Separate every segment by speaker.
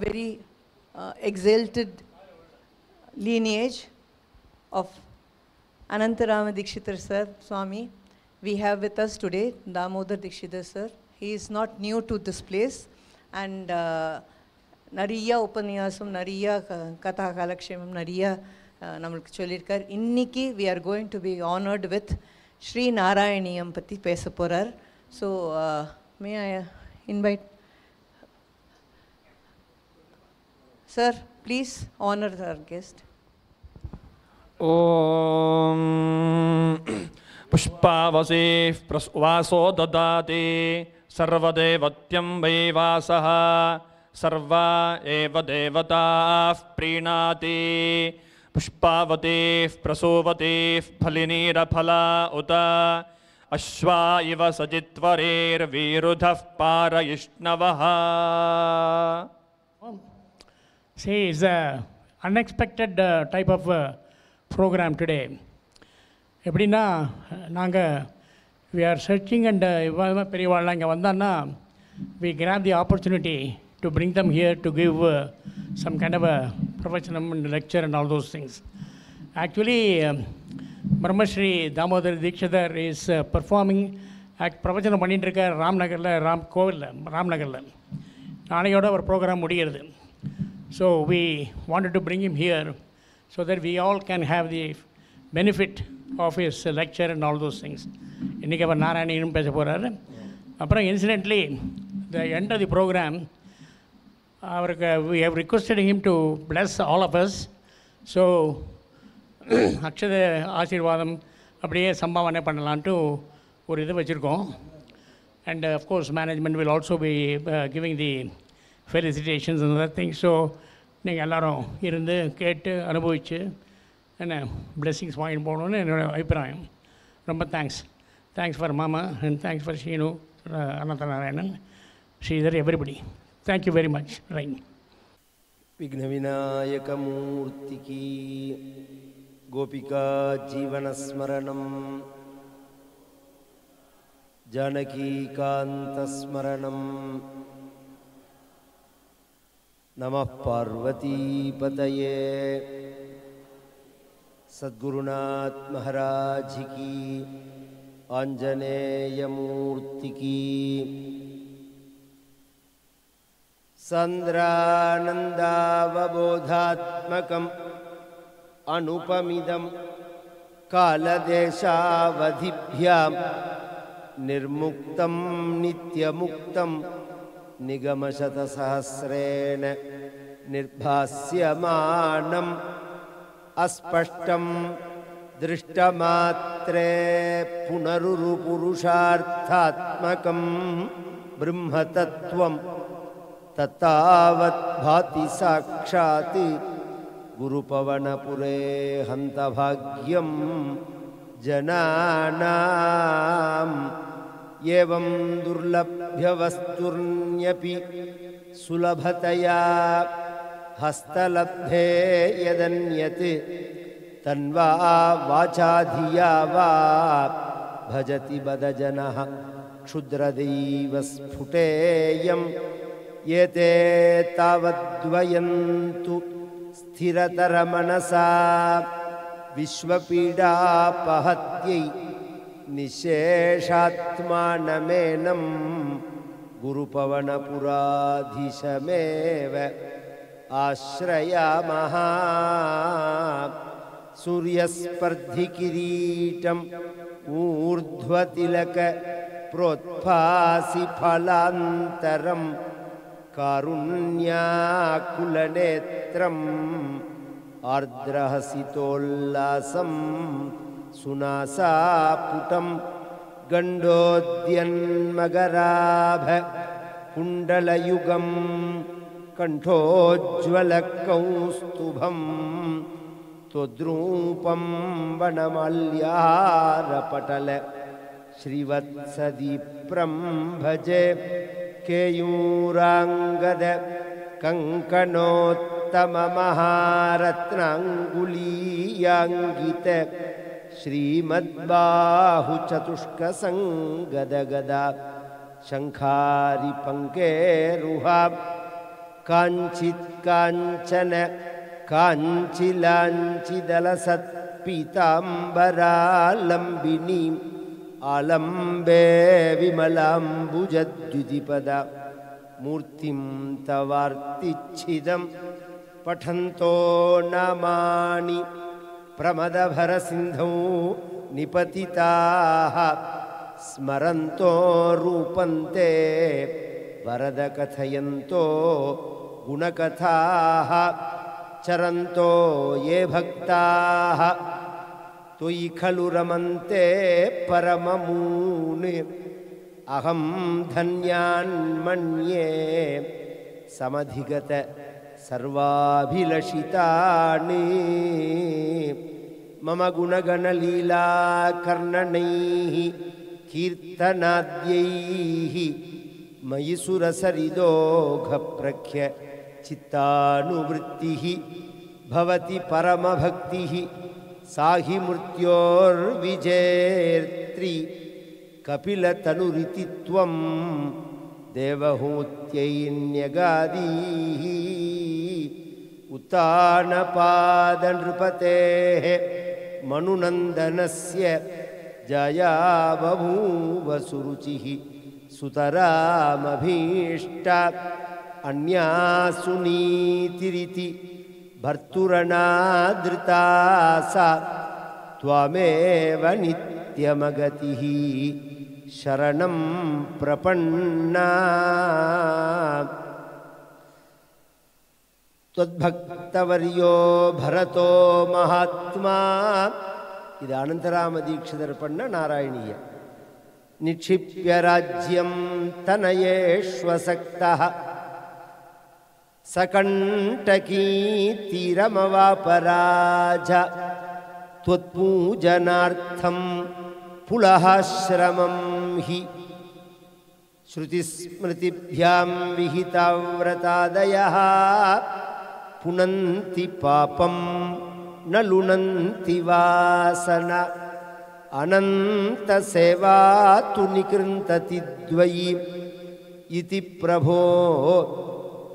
Speaker 1: very exalted lineage of Anantarama Dikshitar sir, Swami. We have with us today Damodar Dikshitar sir. He is not new to this place, and Nariya Upaniyasam, Nariya Katha Kalakshemam, Nariya Namalku Sollirkar. Inniki we are going to be honored with Sri Narayaniyam Patti Pesa Porar. So may I invite sir, please honor our guest.
Speaker 2: Om Pushpavasih Prasvaso Dadati Sarvadevatyam Vaivasaha Sarva Eva Devatah Prinati Pushpavati Prasuvati Phalinira Phala Uta Ashva Iva Sajitvarir Virudhah Parayishnavaha.
Speaker 3: See, it's an unexpected type of program today. எப்படின்னா நாங்கள் we are searching and பெரியவாள்லாம் இங்கே வந்தான்னா we grab the opportunity to bring them here to give some kind of a professional lecture and all those things. Actually, Brahmashri Damodar Dikshitar is performing பிரவச்சனம் பண்ணிட்டு இருக்க ராம்நகரில் நாளையோட ஒரு program முடிகிறது. So we wanted to bring him here so that we all can have the benefit of his lecture and all those things. இன்றைக்கி அவர் நாராயணியும் பேச போகிறார். அப்புறம் incidentally, the end of the program, we have requested him to bless all of us. So அக்ஷத ஆசீர்வாதம் அப்படியே சம்பாவனை பண்ணலான்ட்டு ஒரு இது வச்சுருக்கோம். And of course management will also be giving the felicitations and other things. So நீங்கள் எல்லோரும் இருந்து கேட்டு அனுபவித்து என்ன பிளெஸிங்ஸ் வாங்கிட்டு போகணுன்னு என்னோடய அபிப்பிராயம். ரொம்ப தேங்க்ஸ் ஃபார் மாமா and thanks for Sheenu, Anantha Narayanan, Sridhar, everybody. Thank you very much. Right.
Speaker 4: விக்ன விநாயக மூர்த்திக்கு கோபிகா ஜீவனஸ்மரணம் ஜானகீகாந்தஸ்மரணம். நமः பார்வதீபதயே. सद्गुरुनाथ महाराज की, आंजनेय मूर्ति की. संद्रानंदावबोधात्मकं अनुपमिदं कालदेशावधिभ्यां निर्मुक्तं नित्यमुक्तं निगमशतसहस्रेण निर्भास्यमानं अस्पष्टं दृष्टमात्रे पुनरुरुपुरुषार्थात्मकं ब्रह्मतत्त्वं तत्तावत् भाति साक्षात् गुरुपवनपुरे हन्तभाग्यं जनानाम्. एवं दुर्लभ्यवस्तुर्न्यपि सुलभतया हस्तलब्धे यदन्यत् तन्वा वाचाधिया वा भजति बदजनः क्षुद्रदैव स्फुटेयं. एते तावद्वयन्तु स्थिरतरमनसा विश्वपीडापहत्यै निशेषात्मानमेनं गुरुपवनपुराधीशमेव आश्रयामः. सूर्यस्पर्धिकिरीटम् ऊर्ध्वतिलक प्रोत्फासि फलान्तरं कारुण्याकुलनेत्रम् आर्द्रहसितोल्लासं सुनासापुटं गण्डोद्यन्मगराभ कुण्डलयुगं कण्ठोज्ज्वलकौस्तुभं त्वद्रूपं वनमाल्यारपटल श्रीवत्सदीप्रं भजे. केयूराङ्गद कङ्कणोत्तममहारत्नाङ्गुलीयाङ्गित श्रीमद्बाहुचतुष्कसङ्गदगदा शङ्खारिपङ्केरुहा काञ्चित् काञ्चन काञ्चिलाञ्चिदलसत्पीताम्बरालम्बिनीम् आलम्बे विमलाम्बुजद्युतिपदा मूर्तिं तवार्तिच्छिदं पठन्तो नामानि प्रमदभरसिन्धौ निपतिताः स्मरन्तो रूपन्ते वरद कथयन्तो गुणकथाः चरन्तो ये भक्ताः त्वयि खलु रमन्ते परममूनि अहं धन्यान्मन्ये समधिगत सर्वाभिलषितानि मम गुणगणलीलाकर्णनैः कीर्तनाद्यैः मयि सुरसरिदोघप्रख्य चित्तानुवृत्तिः भवति परमभक्तिः साहि मृत्योर्विजेर्त्री कपिलतनुरिति त्वं देवहूत्यैन्यगादीः उत्तानपादनृपतेः मनुनन्दनस्य जया बभूव सुरुचिः सुतरामभीष्टा अन्यासु नीतिरिति भर्तुरनादृता सा त्वामेव नित्यमगतिः शरणं प्रपन्ना त्वद्भक्तवर्यो भरतो महात्मा இது அனந்தராம தீட்சிதர் பண்ண நாராயணிய நிக்ஷிப்ய ராஜ்யம் தனயேஷ்வசக்தः सकण्टकी तीरमवापराज त्वत्पूजनार्थं पुलहाश्रमं हि श्रुतिस्मृतिभ्यां विहिताव्रतादयः पुनन्ति पापं न लुनन्ति वासन अनन्तसेवा तु निकृन्तति द्वयि इति प्रभो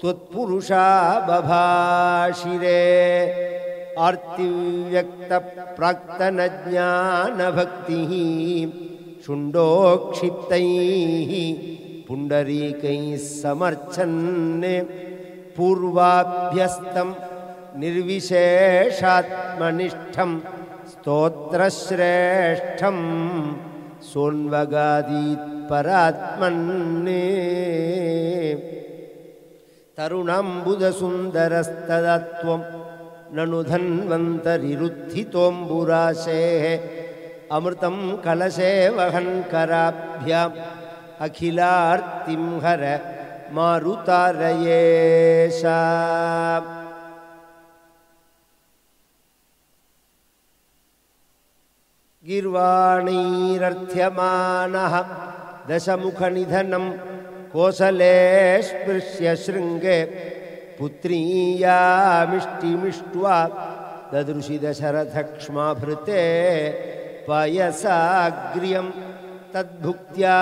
Speaker 4: त्वत्पुरुषा बभाषिरे आर्तिव्यक्तप्राक्तनज्ञानभक्तिः शुण्डोक्षिप्तैः पुण्डरीकैः समर्चन् पूर्वाभ्यस्तं निर्विशेषात्मनिष्ठं स्तोत्रश्रेष्ठं सोन्वगादीत् परात्मन्ने तरुणाम्बुजसुन्दरस्तदत्वं ननु धन्वन्तरिरुत्थितोऽम्बुराशेः अमृतं कलशे वहन्कराभ्याम् अखिलार्तिं हर मारुतारयेशा गिर्वाणैरर्थ्यमानः दशमुखनिधनं कोसले स्पृश्य शृङ्गे पुत्रीयामिष्टिमिष्ट्वा ददृशि दशरथक्ष्माभृते पायसाग्र्यं तद्भुक्त्या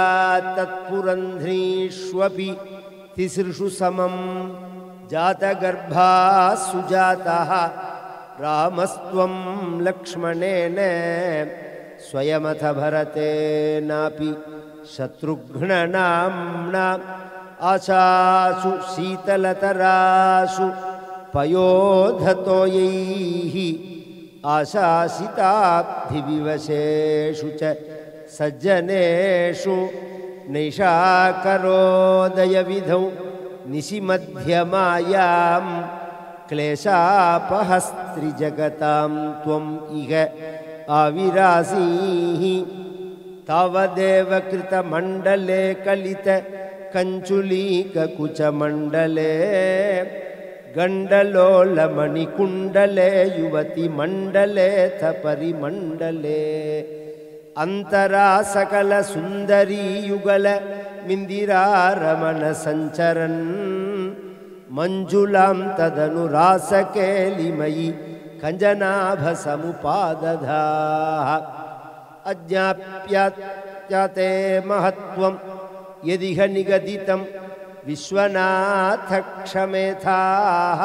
Speaker 4: तत्पुरन्ध्रीष्वपि तिसृषु समं जातगर्भा सुजातः रामस्त्वं लक्ष्मणेन स्वयमथ भरतेनापि शत्रुघ्ननाम्ना आशासु शीतलतरासु पयोधतोयैः आशासिताब्धिविवशेषु च सज्जनेषु नैषाकरोदयविधौ निशिमध्यमायां क्लेशापहस्त्रिजगतां त्वम् इह आविरासीः तावदेव कृतमण्डले कलित कञ्चुलीककुचमण्डले गण्डलोलमणिकुण्डले युवतिमण्डलेऽथ परिमण्डले अन्तरा सकलसुन्दरीयुगल मिन्दिरारमणसञ्चरन् मञ्जुलां तदनुरासकेलिमयि कञ्जनाभसमुपादधाः अज्ञाप्यते महत्त्वं यदिह निगदितं विश्वनाथक्षमेथाः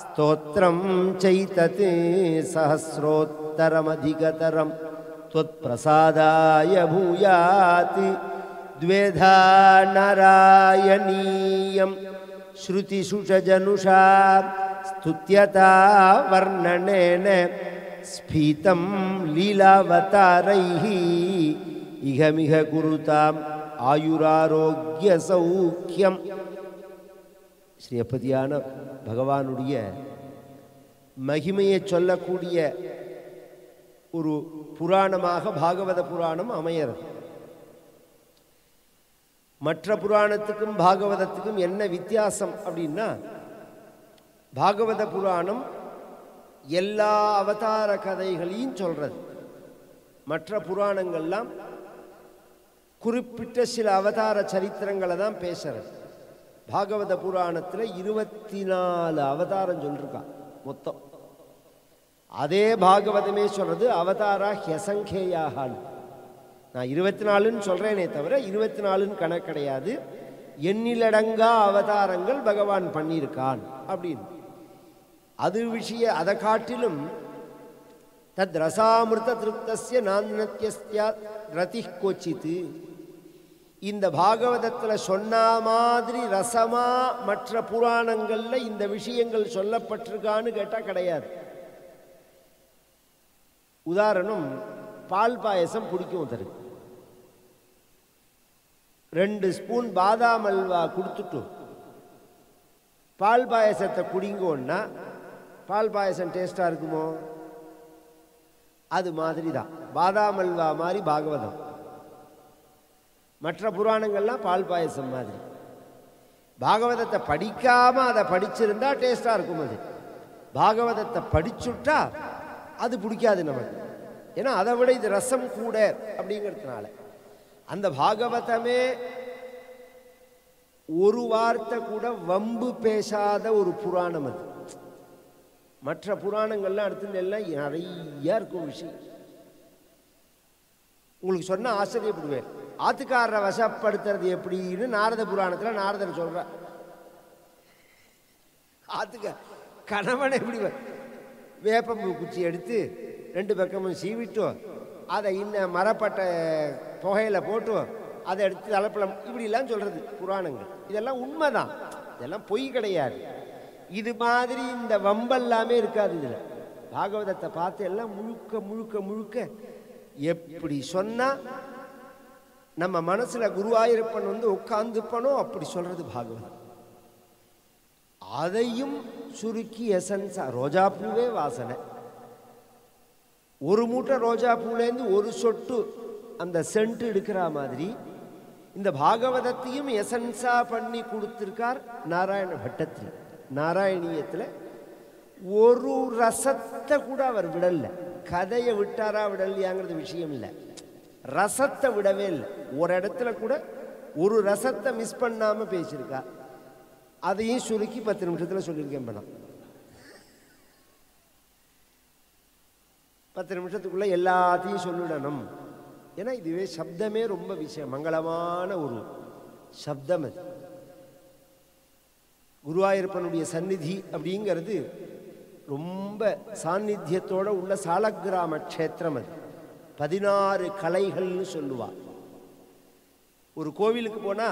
Speaker 4: स्तोत्रं चैतत् सहस्रोत्तरमधिकतरं त्वत्प्रसादाय भूयात् द्वेधा नारायणीयं श्रुतिषु च जनुषा स्तुत्यता वर्णनेन स्फीतं लीलावतारैः इहमिह कुरुताम् ஆயுராரோக்கிய சௌக்கியம். ஸ்ரீயப்பதியான பகவானுடைய மகிமையை சொல்லக்கூடிய ஒரு புராணமாக பாகவத புராணம் அமைகிறது. மற்ற புராணத்துக்கும் பாகவதத்துக்கும் என்ன வித்தியாசம் அப்படின்னா, பாகவத புராணம் எல்லா அவதார கதைகளையும் சொல்றது. மற்ற புராணங்கள்லாம் குறிப்பிட்ட சில அவதார சரித்திரங்களை தான் பேசுறது. பாகவத புராணத்தில் 24 அவதாரம் சொல்லிருக்கான் மொத்தம். அதே பாகவதமே சொல்றது அவதாரா ஹ்யசங்கேயாகான். நான் 24ன்னு சொல்றேனே தவிர 24ன்னு கணக்கு கிடையாது. எண்ணிலடங்கா அவதாரங்கள் பகவான் பண்ணியிருக்கான் அப்படின்னு. அது அதை காட்டிலும் தத் ரசாமிருத திருப்தஸ்ய நான்யத்யஸ்ய ரதிஹ் கோச்சித்து, இந்த பாகவதத்தில் சொன்ன மாதிரி ரசமா மற்ற புராணங்கள்ல இந்த விஷயங்கள் சொல்லப்பட்டிருக்கான்னு கேட்டால் கிடையாது. உதாரணம், பால் பாயசம் பிடிக்கும் ஒருத்தருக்கு. 2 ஸ்பூன் பாதாம் அல்வா கொடுத்துட்டு பால் பாயசத்தை குடிங்கோன்னா பால் பாயசம் டேஸ்டா இருக்குமோ? அது மாதிரி தான் பாதாம் அல்வா மாதிரி பாகவதம். மற்ற புராணங்கள்லாம் பால் பாயசம் மாதிரி. பாகவதத்தை படிக்காம அதை படிச்சிருந்தா டேஸ்டா இருக்கும். அது பாகவதத்தை படிச்சுட்டா அது பிடிக்காது நமக்கு. ஏன்னா அதை விட இது ரசம் கூட அப்படிங்கிறதுனால. அந்த பாகவதமே ஒரு வார்த்தை கூட வம்பு பேசாத ஒரு புராணம் அது. மற்ற புராணங்கள்லாம் அடுத்து எல்லாம் நிறைய இருக்கும் விஷயம். உங்களுக்கு சொன்ன ஆச்சரியப்படுவேன். ஆத்துக்காரரை வசப்படுத்துறது எப்படின்னு நாரத புராணத்தில் நாரதர் சொல்ற. கணவனை எப்படி வேப்பம்பு குச்சி எடுத்து 2 பக்கமும் சீவிட்டு அதை மரப்பட்ட புகையில போட்டு அதை எடுத்து தலைப்பழம் இப்படிலாம் சொல்றது புராணங்கள். இதெல்லாம் உண்மைதான், இதெல்லாம் பொய் கிடையாது. இது மாதிரி இந்த வம்பெல்லாமே இருக்காது இதுல. பாகவதத்தை பார்த்து எல்லாம் முழுக்க முழுக்க முழுக்க எப்படி சொன்னா நம்ம மனசுல குருவாயூரப்பன் உட்கார்ந்துப்பனோ அப்படி சொல்றது பாகவதம். அதையும் சுருக்கி எசன்ஸா, ரோஜா பூவே வாசனை. ஒரு மூட்டை ரோஜா பூலேருந்து ஒரு சொட்டு அந்த சென்ட் எடுக்கிற மாதிரி இந்த பாகவதத்தையும் எசன்ஸா பண்ணி கொடுத்திருக்கார் நாராயண பட்டத்தில். நாராயணியத்தில் ஒரு ரசத்தை கூட அவர் விடல. கதையை விட்டாரா விடலையாங்கிறது விஷயம் இல்லை, ரசத்தை விடவே இல்லை. ஒரு இடத்துல கூட ஒரு ரசத்தை மிஸ் பண்ணாம பேசியிருக்கா. அதையும் சுருக்கி 10 நிமிஷத்தில் சொல்லியிருக்கேன். பண்ண 10 நிமிஷத்துக்குள்ள எல்லாத்தையும் சொல்லிடணும். ஏன்னா இதுவே சப்தமே ரொம்ப விஷயம், மங்களமான ஒரு சப்தம் அது. குருவாயூரப்பனுடைய சந்நிதி அப்படிங்கிறது ரொம்ப சாநித்தியத்தோட உள்ள சாலக்கிராம க்ஷேத்திரம். அது 16 கலைகள்னு சொல்லுவா. ஒரு கோவிலுக்கு போனா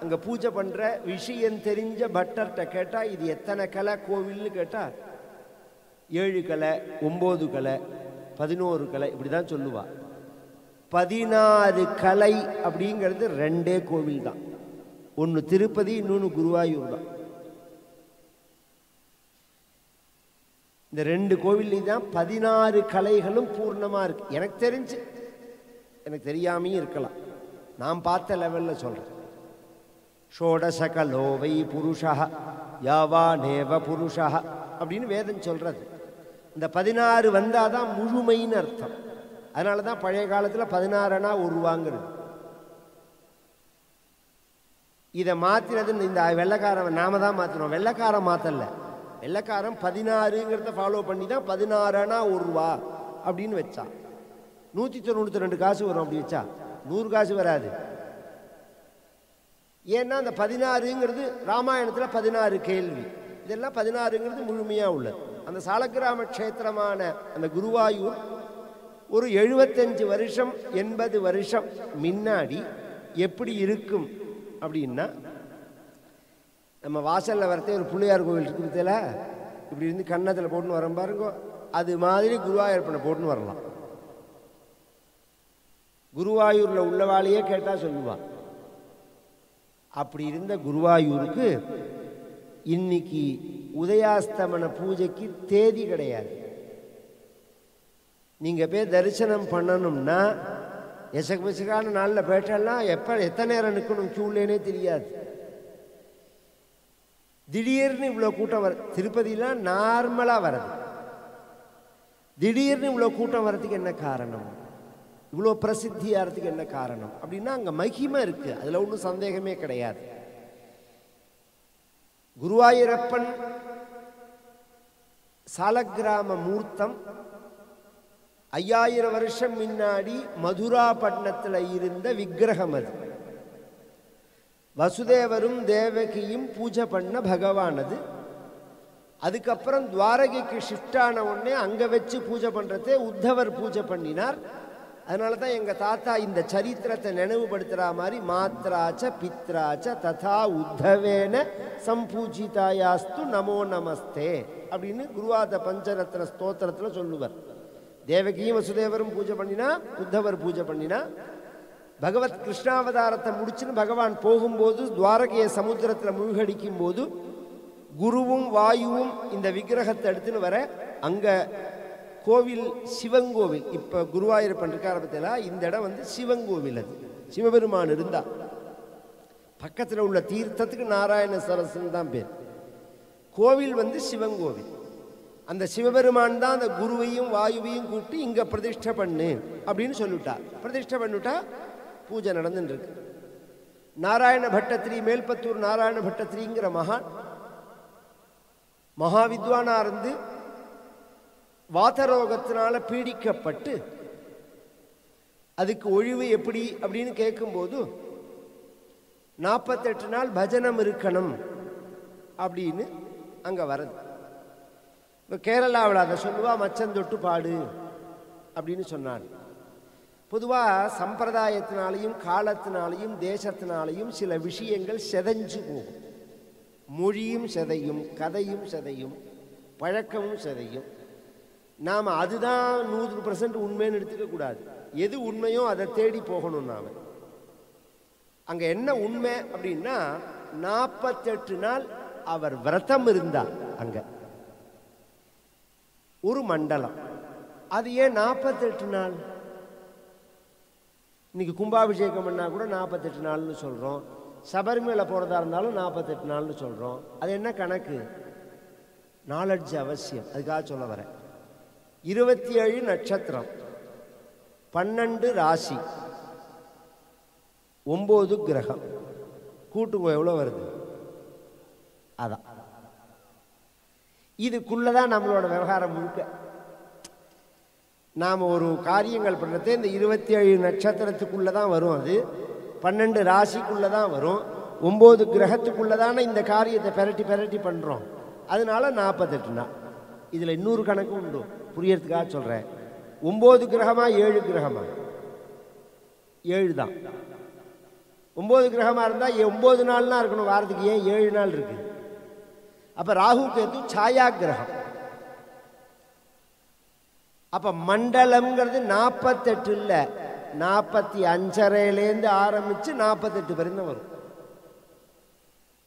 Speaker 4: அங்க பூஜை பண்ற விஷயம் தெரிஞ்ச பட்டர்கிட்ட கேட்டா இது எத்தனை கலை கோவில்னு கேட்டா 7 கலை, 9 கலை, 11 கலை இப்படிதான் சொல்லுவா. 16 கலை அப்படிங்கிறது 2 கோவில் தான். ஒன்று திருப்பதி, இன்னொன்று குருவாயூர் தான். இந்த 2 கோவில்லையும் தான் 16 கலைகளும் பூர்ணமா இருக்கு. எனக்கு தெரிஞ்சு, எனக்கு தெரியாமையும் இருக்கலாம், நான் பார்த்த லெவலில் சொல்றேன். ஷோடசகலோ வை புருஷா யாவானேவ புருஷா அப்படின்னு வேதம் சொல்றது. இந்த 16 வந்தாதான் முழுமைன்னு அர்த்தம். அதனால தான் பழைய காலத்தில் 16 அணா 1 ரூபாங்கிறது. இதை மாத்தினது இந்த வெள்ளைக்காரன் நாம தான் மாத்தினோம், வெள்ளைக்காரன் மாத்தல. வெள்ளைக்காரன் 16ங்கிறத ஃபாலோ பண்ணி தான் 16 அணா 1 ரூபா அப்படின்னு வச்சான். 192 காசு வரும். அப்படி வச்சா 100 காசு வராது. ஏன்னா அந்த 16ங்கிறது ராமாயணத்தில் 16 கேள்வி, இதெல்லாம் 16ங்கிறது முழுமையாக உள்ளது. அந்த சாலக்கிராம க்ஷேத்திரமான அந்த குருவாயூர் ஒரு 75 வருஷம் 80 வருஷம் முன்னாடி எப்படி இருக்கும் அப்படின்னா, நம்ம வாசலில் வரத்தே ஒரு பிள்ளையார் கோவில் இருக்கு பத்தியில, இப்படி இருந்து கன்னத்தில் போட்டுன்னு வரோம் பாருங்க, அது மாதிரி குருவாயூரப்பனை போட்டுன்னு வரலாம். குருவாயூரில் உள்ளவாளையே கேட்டால் சொல்லுவான். அப்படி இருந்த குருவாயூருக்கு இன்னைக்கு உதயாஸ்தமன பூஜைக்கு தேதி கிடையாது. நீங்கள் போய் தரிசனம் பண்ணணும்னா எசகபசகான நாளில் போயிட்டெல்லாம் எத்தனை நேரம் நிற்கணும் க்யூலேனே தெரியாது. திடீர்னு இவ்வளோ கூட்டம் வர, திருப்பதிலாம் நார்மலாக வர்றது, திடீர்னு இவ்வளோ கூட்டம் வர்றதுக்கு என்ன காரணம், இவ்வளோ பிரசித்தியாகிறதுக்கு என்ன காரணம் அப்படின்னா அங்கே மகிமை இருக்குது, அதில் ஒன்றும் சந்தேகமே கிடையாது. குருவாயூரப்பன் சாலக்கிராம மூர்த்தம் 5000 வருஷம் முன்னாடி மதுராபட்டினத்தில் இருந்த விக்கிரகம். அது வசுதேவரும் தேவகியும் பூஜை பண்ண பகவான். அது அதுக்கப்புறம் துவாரகைக்கு ஷிஃப்ட் ஆன உடனே அங்கே வச்சு பூஜை பண்ணுறதே உத்தவர் பூஜை பண்ணினார். அதனால தான் எங்கள் தாத்தா இந்த சரித்திரத்தை நினைவுபடுத்துகிற மாதிரி மாத்ராச்ச பித்ராச்ச ததா உத்தவேன சம்பூஜிதாயாஸ்து நமோ நமஸ்தே அப்படின்னு குருவாத பஞ்சரத்ன ஸ்தோத்திரத்தில் சொல்லுவார். தேவகியும் வசுதேவரும் பூஜை பண்ணினா, உத்தவர் பூஜை பண்ணினா, பகவத் கிருஷ்ணாவதாரத்தை முடிச்சுன்னு பகவான் போகும்போது துவாரகையை சமுத்திரத்தில் மூழ்கடிக்கும் போது குருவும் வாயுவும் இந்த விக்கிரகத்தை எடுத்துன்னு வர அங்கே கோவில் சிவங்கோவில், இப்போ குருவாயூரப்பன் இருக்கார பத்தியா, இந்த இடம் வந்து சிவங்கோவில். அது சிவபெருமான் இருந்தா பக்கத்தில் உள்ள தீர்த்தத்துக்கு நாராயண சரஸ்ன்னு தான் பேர். கோவில் வந்து சிவங்கோவில். அந்த சிவபெருமான் தான் அந்த குருவையும் வாயுவையும் கூப்பிட்டு இங்கே பிரதிஷ்டை பண்ணு அப்படின்னு சொல்லிவிட்டா. பிரதிஷ்டை பண்ணிவிட்டா பூஜை நடந்துருக்கு. நாராயண பட்டத்திரி, மேல்பத்தூர் நாராயண பட்டத்திரிங்கிற மகாவித்வானா இருந்து வாதரோகத்தினால பீடிக்கப்பட்டு அதுக்கு ஒழிவு எப்படி அப்படின்னு கேட்கும்போது 48 நாள் பஜனம் இருக்கணும் அப்படின்னு அங்கே வருது. இப்போ கேரளாவில் அதை சொல்லுவா மச்சந்தொட்டு பாடு அப்படின்னு சொன்னான். பொதுவாக சம்பிரதாயத்தினாலையும் காலத்தினாலையும் தேசத்தினாலையும் சில விஷயங்கள் செதைஞ்சு போகும். மொழியும் செதையும், கதையும் செதையும், பழக்கமும் செதையும். நாம் அதுதான் 100% உண்மைன்னு எடுத்துக்கக்கூடாது. எது உண்மையோ அதை தேடி போகணும். நாம் அங்கே என்ன உண்மை அப்படின்னா 48 நாள் அவர் விரதம் இருந்தார். அங்கே ஒரு மண்டலம். அது ஏன் 48 நாள்? இன்னைக்கு கும்பாபிஷேகம் பண்ணால் கூட 48 நாள்னு சொல்கிறோம். சபரிமலை போகிறதா இருந்தாலும் 48 நாள்னு சொல்கிறோம். அது என்ன கணக்கு? நாலெட்ஜ் அவசியம். அதுக்காக சொல்ல வரேன். 27 நட்சத்திரம், 12 ராசி, 9 கிரகம், கூட்டுங்க எவ்வளோ வருது? அதான் இதுக்குள்ளதான் நம்மளோட விவகாரம் முழுக்க. நாம் ஒரு காரியங்கள் பண்ணுறது இந்த 27 நட்சத்திரத்துக்குள்ளே தான் வரும். அது 12 ராசிக்குள்ளே தான் வரும். 9 கிரகத்துக்குள்ளே தானே இந்த காரியத்தை பெரட்டி பெரட்டி பண்ணுறோம். அதனால 48 நாள். இதில் இன்னொரு கணக்கு உண்டு, புரியறதுக்காக சொல்கிறேன். 9 கிரகமா 7 கிரகமா? 7 தான். 9 கிரகமாக இருந்தால் 9 நாள்லாம் இருக்கணும் வாரத்துக்கு. ஏன் 7 நாள் இருக்குது? அப்போ ராகு கேது சாயா கிரகம். அப்போ மண்டலம்ங்கிறது 48 இல்லை, 45.5லேருந்து ஆரம்பித்து 48 வரைக்கும் வரும்.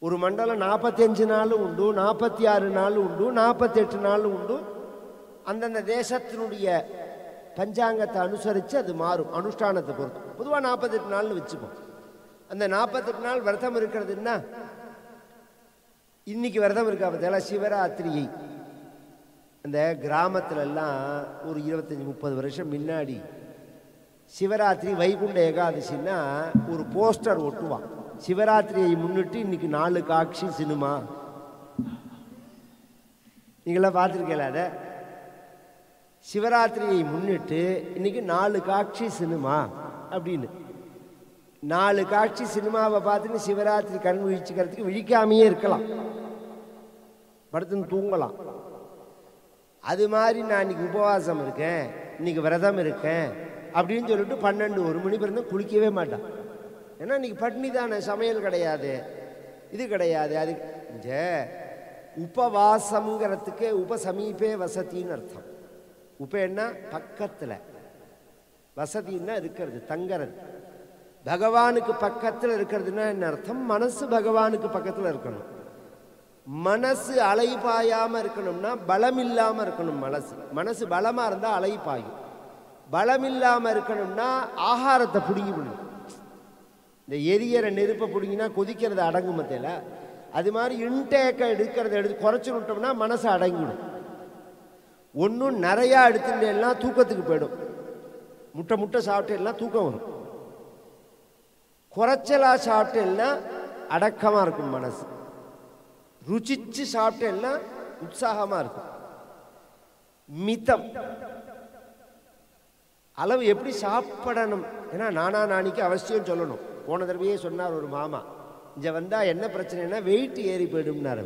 Speaker 4: ஒரு மண்டலம் 45 நாளும் உண்டு, 46 நாளும் உண்டு, 48 நாளும் உண்டு. அந்தந்த தேசத்தினுடைய பஞ்சாங்கத்தை அனுசரித்து அது மாறும், அனுஷ்டானத்தை பொறுத்து. பொதுவாக 48 நாள்னு வச்சுப்போம். அந்த 48 நாள் விரதம் இருக்கிறதுன்னா, இன்னைக்கு விரதம் இருக்கா பார்த்தா சிவராத்திரியை அந்த கிராமத்துலலாம் ஒரு 25-30 வருஷம் முன்னாடி சிவராத்திரி வைகுண்ட ஏகாதசின்னா ஒரு போஸ்டர் ஒட்டுவான். சிவராத்திரியை முன்னிட்டு இன்னைக்கு 4 காட்சி சினிமா. நீங்களாம் பார்த்துருக்கல? அதை சிவராத்திரியை முன்னிட்டு இன்னைக்கு 4 காட்சி சினிமா அப்படின்னு 4 காட்சி சினிமாவை பார்த்துன்னு சிவராத்திரி கண் விழிச்சுக்கிறதுக்கு விழிக்காமையே இருக்கலாம், படுத்துன்னு தூங்கலாம். அது மாதிரி நான் இன்னைக்கு உபவாசம் இருக்கேன், இன்னைக்கு விரதம் இருக்கேன் அப்படின்னு சொல்லிட்டு 12-1 மணி பிறந்து குளிக்கவே மாட்டான். ஏன்னா இன்னைக்கு பட்னி தானே, சமையல் கிடையாது, இது கிடையாது. அது உபவாசம்ங்கிறதுக்கு உபசமீபே வசதின்னு அர்த்தம். உபன்னா பக்கத்தில், வசதின்னா இருக்கிறது, தங்கிறது. பகவானுக்கு பக்கத்தில் இருக்கிறதுனா என்ன அர்த்தம்? மனசு பகவானுக்கு பக்கத்தில் இருக்கணும். மனசு அலைபாயாமல் இருக்கணும்னா பலம் இல்லாமல் இருக்கணும். மனசு பலமாக இருந்தால் அலைபாயும். பலம் இல்லாமல் இருக்கணும்னா ஆகாரத்தை பிடிக்கணும். இந்த எரியற நெருப்பை பிடிங்கினா கொதிக்கிறது அடங்கும் மத்தியில், அது மாதிரி இன்டேக்கை எடுத்து குறைச்சி விட்டோம்னா மனசு அடங்கிடும். ஒன்றும் நிறையா எடுத்துட்டேன்னா தூக்கத்துக்கு போயிடும். முட்டை சாப்பிட்டேன்னா தூக்கம் வரும். குறைச்சலா சாப்பிட்டேன்னா அடக்கமாக இருக்கும் மனசு. ருச்சிச்சு சாப்பிட்டேன்னா உற்சாகமாக இருக்கும். மிதம், அளவு எப்படி சாப்பிடணும். ஏன்னா நானிக்கு அவசியம் சொல்லணும். போன தடவையே சொன்னார் ஒரு மாமா, இங்கே வந்தால் என்ன பிரச்சனைனா வெயிட் ஏறி போயிடும்னாரு.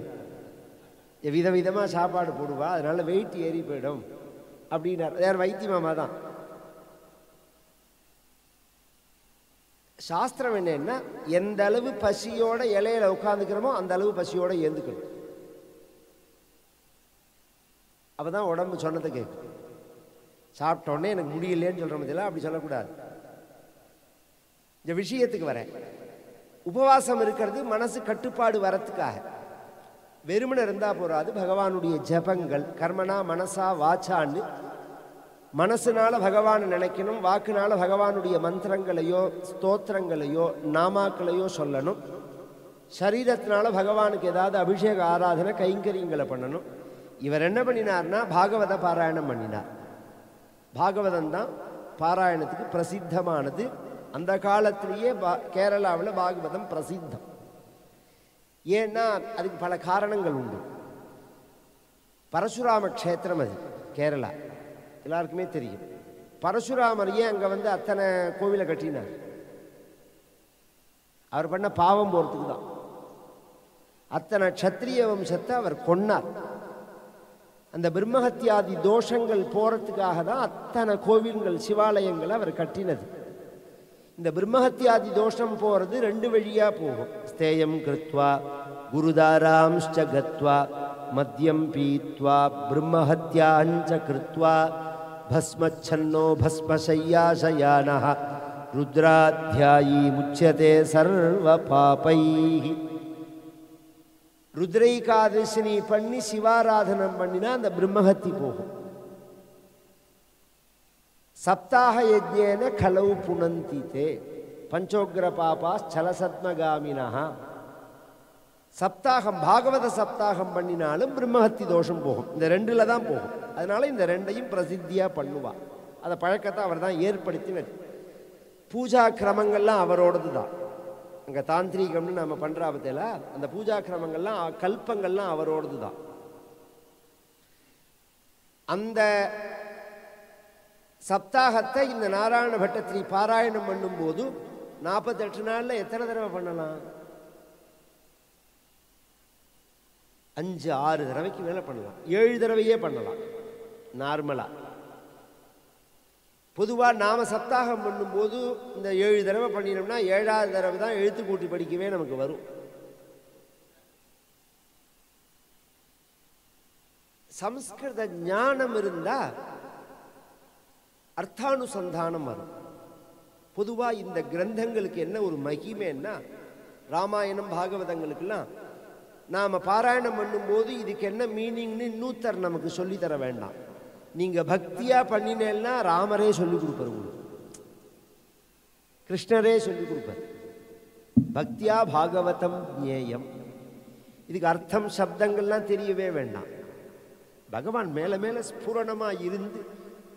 Speaker 4: விதவிதமாக சாப்பாடு போடுவா, அதனால வெயிட் ஏறி போயிடும் அப்படின்னார். வேறு வைத்திய மாமா தான். சாஸ்திரம் என்னன்னா, எந்த அளவு பசியோட இலையில உட்காந்துக்கிறோமோ அந்த அளவு பசியோட ஏந்துக்கணும். அப்பதான் உடம்பு சொன்னதை கேட்கும். சாப்பிட்டோன்னே எனக்கு முடியலேன்னு சொல்ற மாதிரிலாம் அப்படி சொல்லக்கூடாது. இந்த விஷயத்துக்கு வரேன். உபவாசம் இருக்கிறது மனசு கட்டுப்பாடு வரத்துக்காக. வெறுமனை இருந்தா போறாது. பகவானுடைய ஜபங்கள், கர்மனா மனசா வாச்சான்னு, மனசுனால பகவானை நினைக்கணும், வாக்குனால பகவானுடைய மந்திரங்களையோ ஸ்தோத்திரங்களையோ நாமாக்களையோ சொல்லணும், சரீரத்தினால பகவானுக்கு ஏதாவது அபிஷேக ஆராதனை கைங்கரியங்களை பண்ணணும். இவர் என்ன பண்ணினார்னா பாகவத பாராயணம் பண்ணினார். பாகவதம் தான் பாராயணத்துக்கு பிரசித்தமானது. அந்த காலத்திலேயே கேரளாவில் பாகவதம் பிரசித்தம். ஏன்னா அதுக்கு பல காரணங்கள் உண்டு. பரசுராம க்ஷேத்திரம் அது கேரளா, எல்லாருக்குமே தெரியும். பரசுராமர் ஏன் அங்கே வந்து அத்தனை கோவிலை கட்டினார்? அவர் பண்ண பாவம் போகிறதுக்கு தான். அத்தனை க்ஷத்ரிய வம்சத்தை அவர் கொன்னார். அந்த பிரம்மஹத்தியாதி தோஷங்கள் போகிறதுக்காக தான் அத்தனை கோவில்கள் சிவாலயங்களை அவர் கட்டினது. இந்த பிரம்மஹத்தியாதி தோஷம் போகிறது 2 வழியாக போகும். ஸ்தேயம் கிருத்வா குருதாராம்ச்ச கத்வா மத்யம் பீத்வா பிரம்மஹத்யாஞ்ச கிருத்வா பஸ்மச்சன்னோ பஸ்மசய்யாசயானஹ ருத்ராத்யாயி முச்யதே சர்வ பாபைஹி. ருத்ரைகாதசினி பண்ணி சிவாராதனம் பண்ணினா அந்த பிரம்மஹத்தி போகும். சப்தாக யஜ்ஞேன கலவு புனந்திதே பஞ்சோக்ர பாபா சலசத்மகாமினா. சப்தாகம், பாகவத சப்தாகம் பண்ணினாலும் பிரம்மஹத்தி தோஷம் போகும். இந்த 2ல் தான் போகும். அதனால இந்த 2ஐயும் பிரசித்தியாக பண்ணுவா. அதை பழக்கத்தை அவர் தான் ஏற்படுத்தினது. பூஜா கிரமங்கள்லாம் அவரோடது தான். அங்கே தாந்திரீகம்னு நம்ம பண்ணுற பற்றில அந்த பூஜா கிரமங்கள்லாம் கல்பங்கள்லாம் அவரோடது தான். அந்த சப்தாகத்தை இந்த நாராயண பட்டத்திரி பாராயணம் பண்ணும்போது 48 நாளில் எத்தனை தடவை பண்ணலாம்? 5-6 தடவைக்கு மேலே பண்ணலாம். 7 தடவையே பண்ணலாம் நார்மலாக. பொதுவாக நாம் சப்தாகம் பண்ணும்போது இந்த 7 தடவை பண்ணினோம்னா 7ஆவது தடவை தான் எழுத்து கூட்டி படிக்கவே நமக்கு வரும். சம்ஸ்கிருத ஞானம் இருந்தால் அர்த்தானுசந்தானம் வரும். பொதுவாக இந்த கிரந்தங்களுக்கு என்ன ஒரு மகிமைன்னா, ராமாயணம் பாகவதங்களுக்கெல்லாம் நாம் பாராயணம் பண்ணும்போது இதுக்கு என்ன மீனிங்னு இன்னொருத்தர் நமக்கு சொல்லித்தர வேண்டாம். நீங்கள் பக்தியாக பண்ணினேன்னா ராமரே சொல்லிக் கொடுப்பார், உங்களுக்கு கிருஷ்ணரே சொல்லிக் கொடுப்பார். பக்தியா பாகவதம் ஞேயம். இதுக்கு அர்த்தம் சப்தங்கள்லாம் தெரியவே வேண்டாம். பகவான் மேலே மேலே ஸ்புரணமாக இருந்து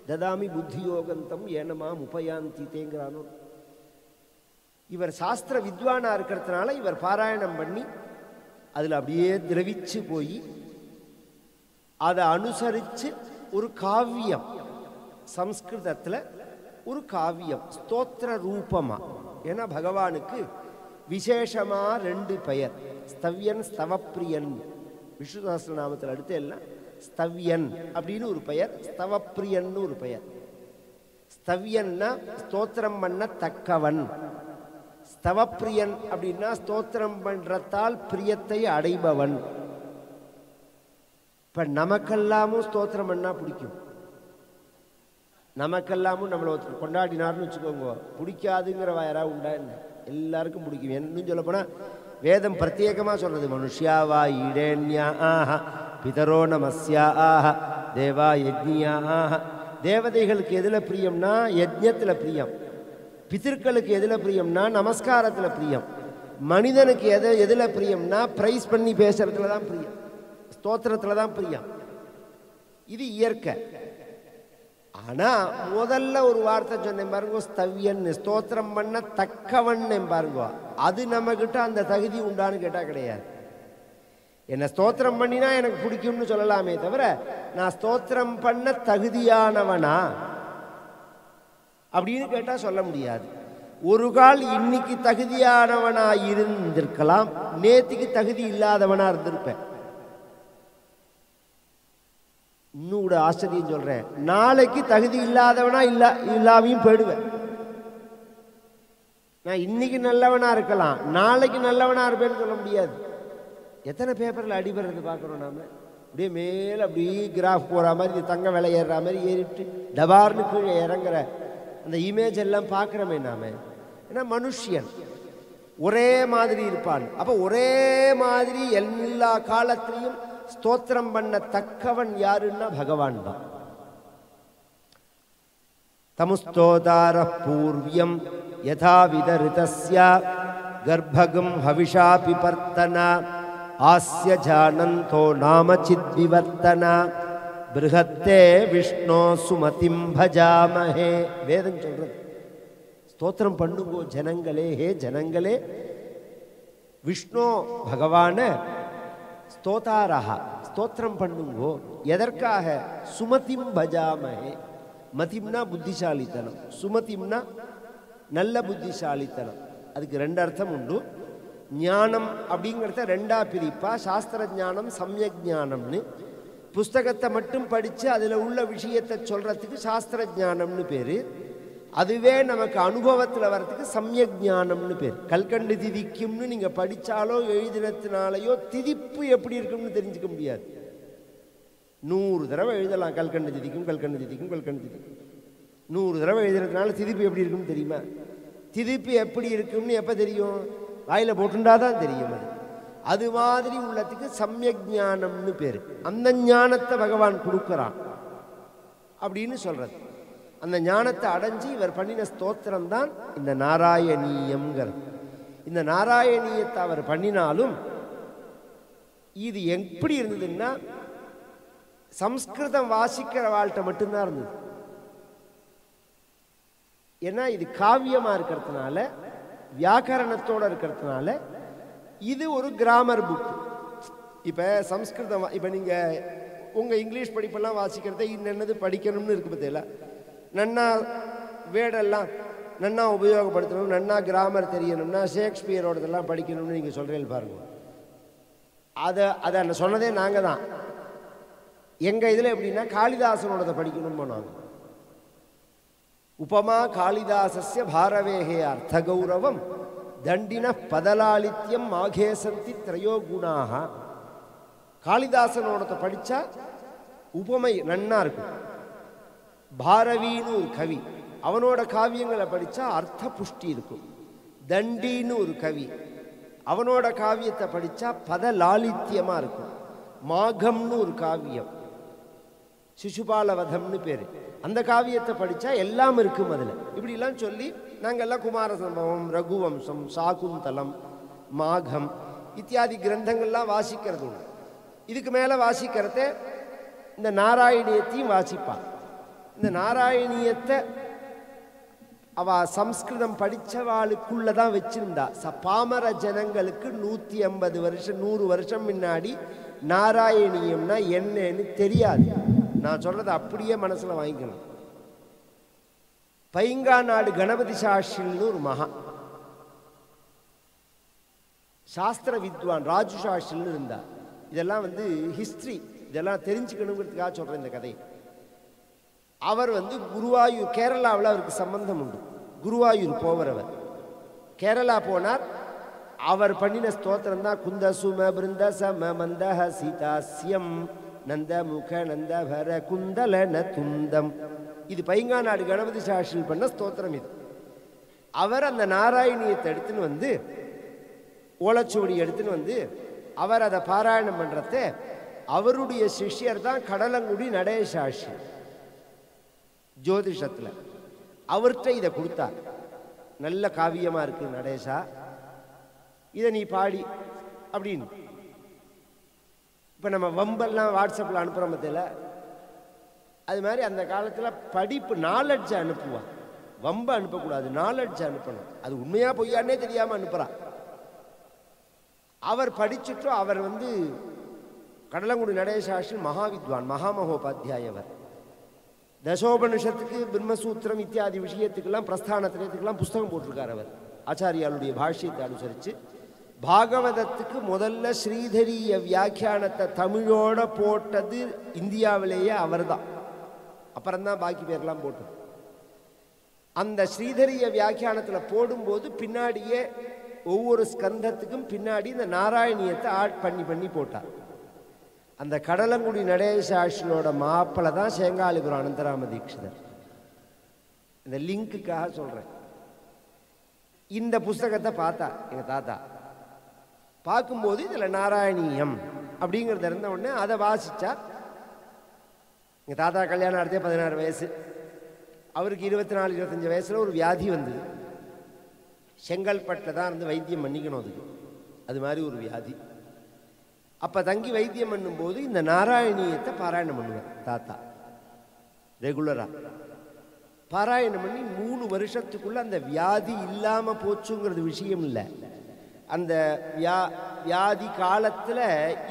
Speaker 4: ததாமி புத்தி யோகந்தம் ஏனமாம் உபயாந்தி தேங்கிறானோ. இவர் சாஸ்திர வித்வானா இருக்கிறதுனால இவர் பாராயணம் பண்ணி அதில் அப்படியே திரவிச்சு போய் அதை அனுசரித்து ஒரு காவியம், சம்ஸ்கிருதத்தில் ஒரு காவியம் ஸ்தோத்திர ரூபமாக ஏன்னா பகவானுக்கு விசேஷமாக 2 பெயர், ஸ்தவ்யன் ஸ்தவப்பிரியன். விஷ்ணு சஹஸ்ரநாமத்தில் அடுத்து எல்லாம் ஸ்தவ்யன் அப்படின்னு ஒரு பெயர், ஸ்தவப்பிரியன்னு ஒரு பெயர். ஸ்தவ்யன்னா ஸ்தோத்திரம் பண்ண தக்கவன், ஸ்தவப்பிரியன் அப்படின்னா ஸ்தோத்திரம் பண்றதால் பிரியத்தை அடைபவன். இப்போ நமக்கெல்லாமும் ஸ்தோத்திரம் பண்ணா பிடிக்கும், நமக்கெல்லாமும் நம்மளை ஒருத்தர் கொண்டாடினார்னு வச்சுக்கோங்க, பிடிக்காதுங்கிற யாராவது உண்டா என்ன? எல்லாருக்கும் பிடிக்கும். இன்னும் சொல்ல போனால் வேதம் பிரத்யேகமாக சொல்றது, மனுஷ்யா வா ஈடேன்யா ஆஹா பிதரோ நமஸ்யா ஆஹா தேவா யஜ்ஞியா ஆஹா. தேவதைகளுக்கு எதில் பிரியம்னா யஜ்ஞத்தில் பிரியம், பிதர்களுக்கு எதில் பிரியம்னா நமஸ்காரத்தில் பிரியம், மனிதனுக்கு எதில் பிரியம்னா பிரைஸ் பண்ணி பேசுறதுல தான் பிரியம், ஸ்தோத்திரத்தில் தான் பிரியம். இது இயற்கை. ஆனால் முதல்ல ஒரு வார்த்தை சொன்னேன் பாருங்க, ஸ்தவ்யன், ஸ்தோத்திரம் பண்ண தக்கவன் பாருங்க. அது நம்மக்கிட்ட அந்த தகுதி உண்டான்னு கேட்டால் கிடையாது. என்னை ஸ்தோத்திரம் பண்ணினா எனக்கு பிடிக்கும்னு சொல்லலாமே தவிர நான் ஸ்தோத்திரம் பண்ண தகுதியானவனா அப்படின்னு கேட்டால் சொல்ல முடியாது. ஒரு கால் இன்னைக்கு தகுதியானவனா இருந்திருக்கலாம், நேற்றுக்கு தகுதி இல்லாதவனா இருந்திருப்பேன். இன்னும் கூட ஆச்சரியம் சொல்றேன், நாளைக்கு தகுதி இல்லாதவனா இல்லாமையும் போயிடுவேன். நான் இன்னைக்கு நல்லவனா இருக்கலாம், நாளைக்கு நல்லவனா இருப்பேன்னு சொல்ல முடியாது. எத்தனை பேப்பரில் அடிபடுறது பார்க்குறோம் நாம. அப்படியே மேலே அப்படியே கிராஃப் போகிற மாதிரி, தங்க விலை ஏறுற மாதிரி ஏறிட்டு டபார்னு கீழே இறங்குற அந்த இமேஜ் எல்லாம் பார்க்குறோமே நாம. ஏன்னா மனுஷியன் ஒரே மாதிரி இருப்பான். அப்போ ஒரே மாதிரி எல்லா காலத்திலையும் ஸ்தோத்திரம் பண்ண தக்கவன் யாருன்னா பகவான் தான். தமுஸ்தோதார பூர்வியம் யதா விதரிதஸ்ய கர்ப்பகம் ஹவிஷா பிபர்த்தனா ஆஸ்ய ஜானந்தோ நாம சித்விவர்த்தனா பிருஹத்தே விஷ்ணோ சுமதிம் பஜாமஹே. வேதம் சொல்றது ஸ்தோத்திரம் பண்ணுங்கோ ஜனங்களே, ஹே ஜனங்களே, விஷ்ணு பகவான ஸ்தோதாரஹா ஸ்தோத்திரம் பண்ணுங்கோ. எதற்காக? சுமதிம் பஜாமஹே. மதிம்னா புத்திசாலித்தனம், சுமதிம்னா நல்ல புத்திசாலித்தனம். அதுக்கு 2 அர்த்தம் உண்டு. ஞானம் அப்படிங்கிறத 2ஆ பிரிப்பா, சாஸ்திர ஞானம் சமயக் ஞானம்னு. புஸ்தகத்தை மட்டும் படித்து அதில் உள்ள விஷயத்தை சொல்கிறதுக்கு சாஸ்திர ஞானம்னு பேர். அதுவே நமக்கு அனுபவத்தில் வர்றதுக்கு சமயக் ஞானம்னு பேர். கல்கண்டு திதிக்கும்னு நீங்கள் படித்தாலோ எழுதினத்தினாலேயோ திதிப்பு எப்படி இருக்கும்னு தெரிஞ்சுக்க முடியாது. 100 தடவை எழுதலாம் கல்கண்டு திதிக்கும் கல்கண்டு திதிக்கும் கல்கண்டு திதிக்கும். 100 தடவை எழுதுறதுனால திதிப்பு எப்படி இருக்கும்னு தெரியுமா? திதிப்பு எப்படி இருக்கும்னு எப்போ தெரியும்? வாயில் போட்டுண்டா தான் தெரியும். அது மாதிரி உள்ளதுக்கு சமயக் ஞானம்னு பேர். அந்த ஞானத்தை பகவான் கொடுக்குறான் அப்படின்னு சொல்றது. அந்த ஞானத்தை அடைஞ்சு இவர் பண்ணின ஸ்தோத்திரம் தான் இந்த நாராயணீயம்ங்கிறது. இந்த நாராயணீயத்தை அவர் பண்ணினாலும் இது எப்படி இருந்ததுன்னா சம்ஸ்கிருதம் வாசிக்கிற வாழ்க்கை மட்டும்தான் இருந்தது. ஏன்னா இது காவியமா இருக்கிறதுனால, வியாக்கரணத்தோட இருக்கிறதுனால இது ஒரு கிராமர் புக். இப்போ சம்ஸ்கிருதம், இப்போ நீங்கள் உங்கள் இங்கிலீஷ் படிப்பெல்லாம் வாசிக்கிறத இன்னது படிக்கணும்னு இருக்கு பார்த்தீங்களா? நன்னா வேர்டெல்லாம் நன்னா உபயோகப்படுத்தணும், நன்னா கிராமர் தெரியணும்னா ஷேக்ஸ்பியரோடதெல்லாம் படிக்கணும்னு நீங்கள் சொல்கிறீங்க பாருங்க. அதை சொன்னதே நாங்கள் தான். எங்கள் இதில் எப்படின்னா காளிதாசனோடதை படிக்கணும்னு போனாங்க. உபமா காளிதாசஸ்ய பாரவேகே அர்த்த கௌரவம் தண்டின பதலாலித்யம் ஆகேசந்தி திரையோ குணாக. காளிதாசனோடத்தை படித்தா உபமை நன்னா இருக்கும். பாரவின்னு ஒரு கவி, அவனோட காவியங்களை படித்தா அர்த்த புஷ்டி இருக்கும். தண்டின்னு ஒரு கவி, அவனோட காவியத்தை படித்தா பத லாலித்யமாக இருக்கும். மாகம்னு ஒரு காவியம், சிசுபாலவதம்னு பேர், அந்த காவியத்தை படித்தா எல்லாம் இருக்கும் அதில். இப்படிலாம் சொல்லி நாங்கள்லாம் குமார சம்பவம், ரகுவம்சம், சாகுந்தலம், மாகம் இத்தியாதி கிரந்தங்கள்லாம் வாசிக்கிறது உண்டு. இதுக்கு மேலே வாசிக்கிறத இந்த நாராயணியத்தையும் வாசிப்பாள். இந்த நாராயணியத்தை அவ சம்ஸ்கிருதம் படித்தவாளுக்குள்ளே தான் வச்சிருந்தா. பாமர ஜனங்களுக்கு 150 வருஷம் 100 வருஷம் முன்னாடி நாராயணியம்னா என்னன்னு தெரியாது. நான் சொல்கிறத அப்படியே மனசில் வாங்கிக்கணும். பைங்கா நாடு கணபதி சாஸ்திரின்னு ஒரு மகா, சாஸ்திர வித்வான் ராஜுஷாஷில்னு இருந்தார். இதெல்லாம் வந்து ஹிஸ்ட்ரி, இதெல்லாம் தெரிஞ்சுக்கணுங்கிறதுக்காக சொல்கிறேன் இந்த கதையை. அவர் வந்து குருவாயூர், கேரளாவில் அவருக்கு சம்பந்தம் உண்டு. குருவாயூர் போகிறவர் கேரளா போனார். அவர் பண்ணின ஸ்தோத்திரம் தான் குந்த சும பிருந்த சம மந்தஹ சீதாஸ்யம் நந்த முக நந்தபர குந்தலன துந்தம். இது பைங்காநாடு கணபதி சாஷில் பண்ண ஸ்தோத்திரம் இது. அவர் அந்த நாராயணியத்தை எடுத்துன்னு வந்து, ஓலச்சுவடி எடுத்துன்னு வந்து அவர் அதை பாராயணம் பண்ணுறத அவருடைய சிஷ்யர் தான் கடலங்குடி நடேசாஷி ஜோதிஷத்தில். அவர்கிட்ட இதை கொடுத்தார். நல்ல காவியமாக இருக்கு நடேஷா, இதை நீ பாடி அப்படின்னு. இப்போ நம்ம வம்பெல்லாம் வாட்ஸ்அப்பில் அனுப்புகிற மத்தியில் அது மாதிரி அந்த காலத்தில் படிப்பு நாலெட்ஜை அனுப்புவான். வம்பை அனுப்பக்கூடாது, நாலெட்ஜை அனுப்பணும். அது உண்மையாக பொய்யானே தெரியாமல் அனுப்புகிறான். அவர் படிச்சுட்டு அவர் வந்து கடலங்குடி நடேசாஷி மகாவித்வான், மகாமகோபாத்தியாயவர். தசோபனிஷத்துக்கு பிரம்மசூத்திரம் இத்தியாதி விஷயத்துக்கெல்லாம் பிரஸ்தானத்திரத்துக்கெல்லாம் புஸ்தகம் போட்டிருக்கார் அவர், ஆச்சாரியாளுடைய பாஷ்யத்தை அனுசரித்து. பாகவதத்துக்கு முதல்ல ஸ்ரீதரிய வியாக்கியானத்தை தமிழோட போட்டது இந்தியாவிலேயே அவர் தான். அப்புறம்தான் பாக்கி பேர்லாம் போட்டது. அந்த ஸ்ரீதரிய வியாக்கியானத்தில் போடும்போது பின்னாடியே ஒவ்வொரு ஸ்கந்தத்துக்கும் பின்னாடி இந்த நாராயணியத்தை ஆட் பண்ணி போட்டார். அந்த கடலங்குடி நடேசாஷனோட மாப்பிளை தான் சேங்காலிபுரம் அனந்தராம தீட்சிதர். இந்த லிங்க்குக்காக சொல்கிறேன். இந்த புஸ்தகத்தை பார்த்தா எங்கள் தாத்தா, பார்க்கும்போது இதில் நாராயணியம் அப்படிங்கிறது இருந்த உடனே அதை வாசித்தா. எங்கள் தாத்தா கல்யாணம் நடத்தே 16 வயசு, அவருக்கு 24-25 வயசில் ஒரு வியாதி வந்தது. செங்கல்பட்டில் தான் இருந்து வைத்தியம் பண்ணிக்கணும் அதுக்கு, அது மாதிரி ஒரு வியாதி. அப்போ தங்கி வைத்தியம் பண்ணும்போது இந்த நாராயணியத்தை பாராயணம் பண்ணுவேன் தாத்தா ரெகுலராக. பாராயணம் பண்ணி 3 வருஷத்துக்குள்ளே அந்த வியாதி இல்லாமல் போச்சுங்கிறது விஷயம் இல்லை. அந்த வியாதி காலத்தில்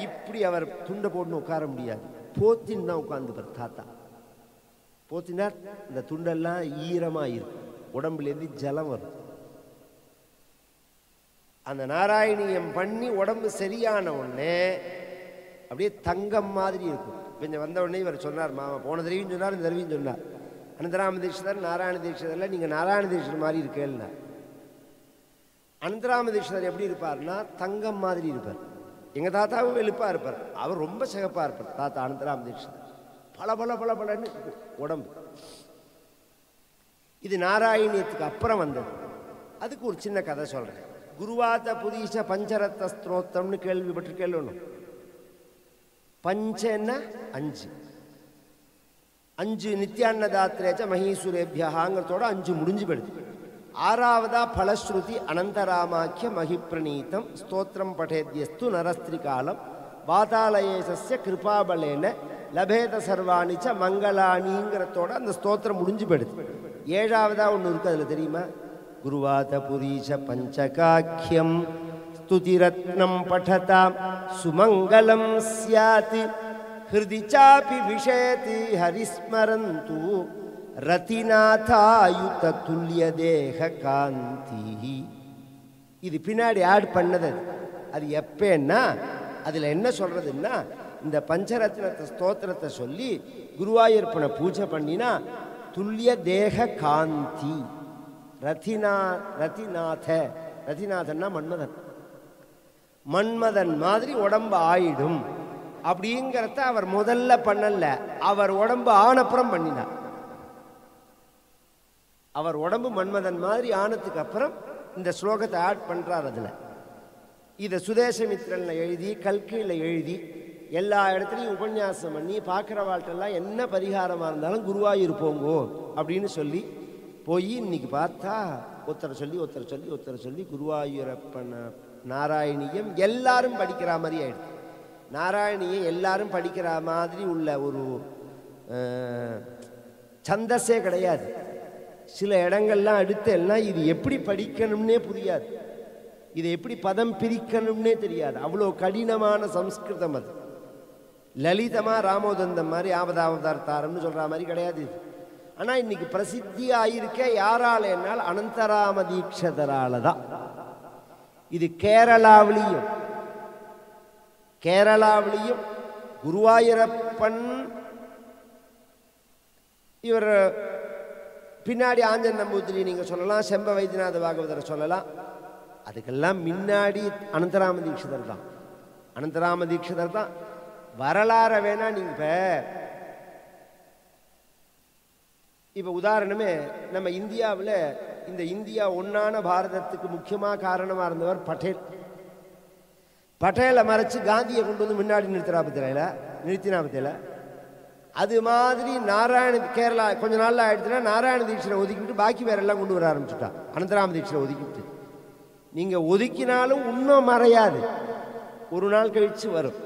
Speaker 4: இப்படி அவர் துண்டை போட்டுன்னு உட்கார முடியாது, போத்தின்னு தான் உட்காந்துப்பார் தாத்தா. போத்தினா இந்த துண்டெல்லாம் ஈரமாக இருக்கும், உடம்புலேருந்து ஜலம் வரும். அந்த நாராயணியம் பண்ணி உடம்பு சரியான உடனே அப்படியே தங்கம் மாதிரி இருக்கும். கொஞ்சம் வந்த உடனே இவர் சொன்னார், மாமா போன தடவையும் சொன்னார், இந்த தடவையும் சொன்னார், அனந்தராம தீட்சிதர் நாராயண தீட்சிதரில் நீங்கள் நாராயண தீட்சிதர் மாதிரி இருக்கேன்னா. அனந்தராம தீட்சிதர் எப்படி இருப்பார்னா தங்கம் மாதிரி இருப்பார். எங்கள் தாத்தாவும் வெளுப்பாக இருப்பார், அவர் ரொம்ப சிகப்பாக இருப்பார் தாத்தா அனந்தராம தீட்சிதர். பல உடம்பு. இது நாராயணியத்துக்கு அப்புறம் வந்தது. அதுக்கு ஒரு சின்ன கதை சொல்கிறேன். குருவாத புதீஷ பஞ்சரத்த ஸ்தோத்திரம்னு கேள்விப்பட்டிருக்கேன். ஒன்று பஞ்சன்னா 5, 5 நித்யான்னதாத்திரேச்ச மகீசுரேபியாங்கிறதோட 5 முடிஞ்சு போயிடுது. 6வதா பலஸ்ருதி அனந்தராமாக்கிய மகிப்ரணீதம் ஸ்தோத்திரம் படேத்யஸ்து நரஸ்திரிகாலம் வாதாலயேசஸ்ய கிருபாபலேன லபேத சர்வாணிச்ச மங்களானிங்கிறதோட அந்த ஸ்தோத்திரம் முடிஞ்சு போயிடுது. 7வதா ஒன்று இருக்குது, அதில் தெரியுமா? குருவாத புரீஷ பஞ்சகாக்கியம் ஸ்துதிரத்னம் படதாம் சுமங்கலம் ஸ்யாத் ஹிருதி சாபி விஷயதி ஹரிஸ்மரந்து ரதிநாதாயுத துல்லிய தேக காந்தி. இது பின்னாடி ஆட் பண்ணது. அது எப்பன்னா அதில் என்ன சொல்றதுன்னா, இந்த பஞ்சரத்னத்தை ஸ்தோத்திரத்தை சொல்லி குருவாயூரப்பனை பூஜை பண்ணினா துல்லிய தேக காந்தி. ரதிநாதன்னா மன்மதன், மன்மதன் மாதிரி உடம்பு ஆயிடும் அப்படிங்கிறத அவர் முதல்ல பண்ணல, அவர் உடம்பு ஆனப்புறம் பண்ணினார். அவர் உடம்பு மன்மதன் மாதிரி ஆனதுக்கு அப்புறம் இந்த ஸ்லோகத்தை ஆட் பண்றார். அதில் இதை சுதேசமித்ரனில் எழுதி கல்கியில் எழுதி எல்லா இடத்துலையும் உபன்யாசம் பண்ணி பார்க்குறவாழ்கிட்டெல்லாம் என்ன பரிகாரமாக இருந்தாலும் குருவாயூர் போங்கோ அப்படின்னு சொல்லி போய் இன்னைக்கு பார்த்தா ஒருத்தரை சொல்லி குருவாயூரப்பன நாராயணியம் எல்லாரும் படிக்கிற மாதிரி ஆயிடுது. நாராயணியம் எல்லாரும் படிக்கிற மாதிரி உள்ள ஒரு சந்தஸே கிடையாது. சில இடங்கள்லாம் அடுத்து எல்லாம் இது எப்படி படிக்கணும்னே புரியாது, இதை எப்படி பதம் பிரிக்கணும்னே தெரியாது. அவ்வளோ கடினமான சம்ஸ்கிருதம் அது. லலிதமாக ராமோதந்தம் மாதிரி ஆபதாவதார்த்தாரம்னு சொல்கிற மாதிரி கிடையாது இது. ஆனால் இன்னைக்கு பிரசித்தி ஆயிருக்க யாரால என்னால் அனந்தராம தீட்சிதரால தான். இது கேரளாவிலையும் குருவாயூரப்பன் இவர் பின்னாடி ஆஞ்சன் நம்பூதிரி நீங்கள் சொல்லலாம், செம்ப வைத்தியநாத பாகவதரை சொல்லலாம். அதுக்கெல்லாம் முன்னாடி அனந்தராம தீட்சிதர் தான். அனந்தராம தீட்சிதர் தான் வரலாற வேணா நீங்கள் இப்போ உதாரணமே நம்ம இந்தியாவில் இந்த இந்தியா ஒன்றான பாரதத்துக்கு முக்கியமாக காரணமாக இருந்தவர் பட்டேலை மறைச்சு காந்தியை கொண்டு வந்து முன்னாடி நிறுத்தினாபத்தியில் அது மாதிரி கேரளா கொஞ்ச நாளில் ஆயிடுச்சுன்னா நாராயண தீட்சரை ஒதுக்கிட்டு பாக்கி வேறெல்லாம் கொண்டு வர ஆரம்பிச்சுட்டா. அனந்தராம தீட்சரை ஒதுக்கிட்டு நீங்கள் ஒதுக்கினாலும் இன்னும் மறையாது, ஒரு நாள் கழித்து வரும்.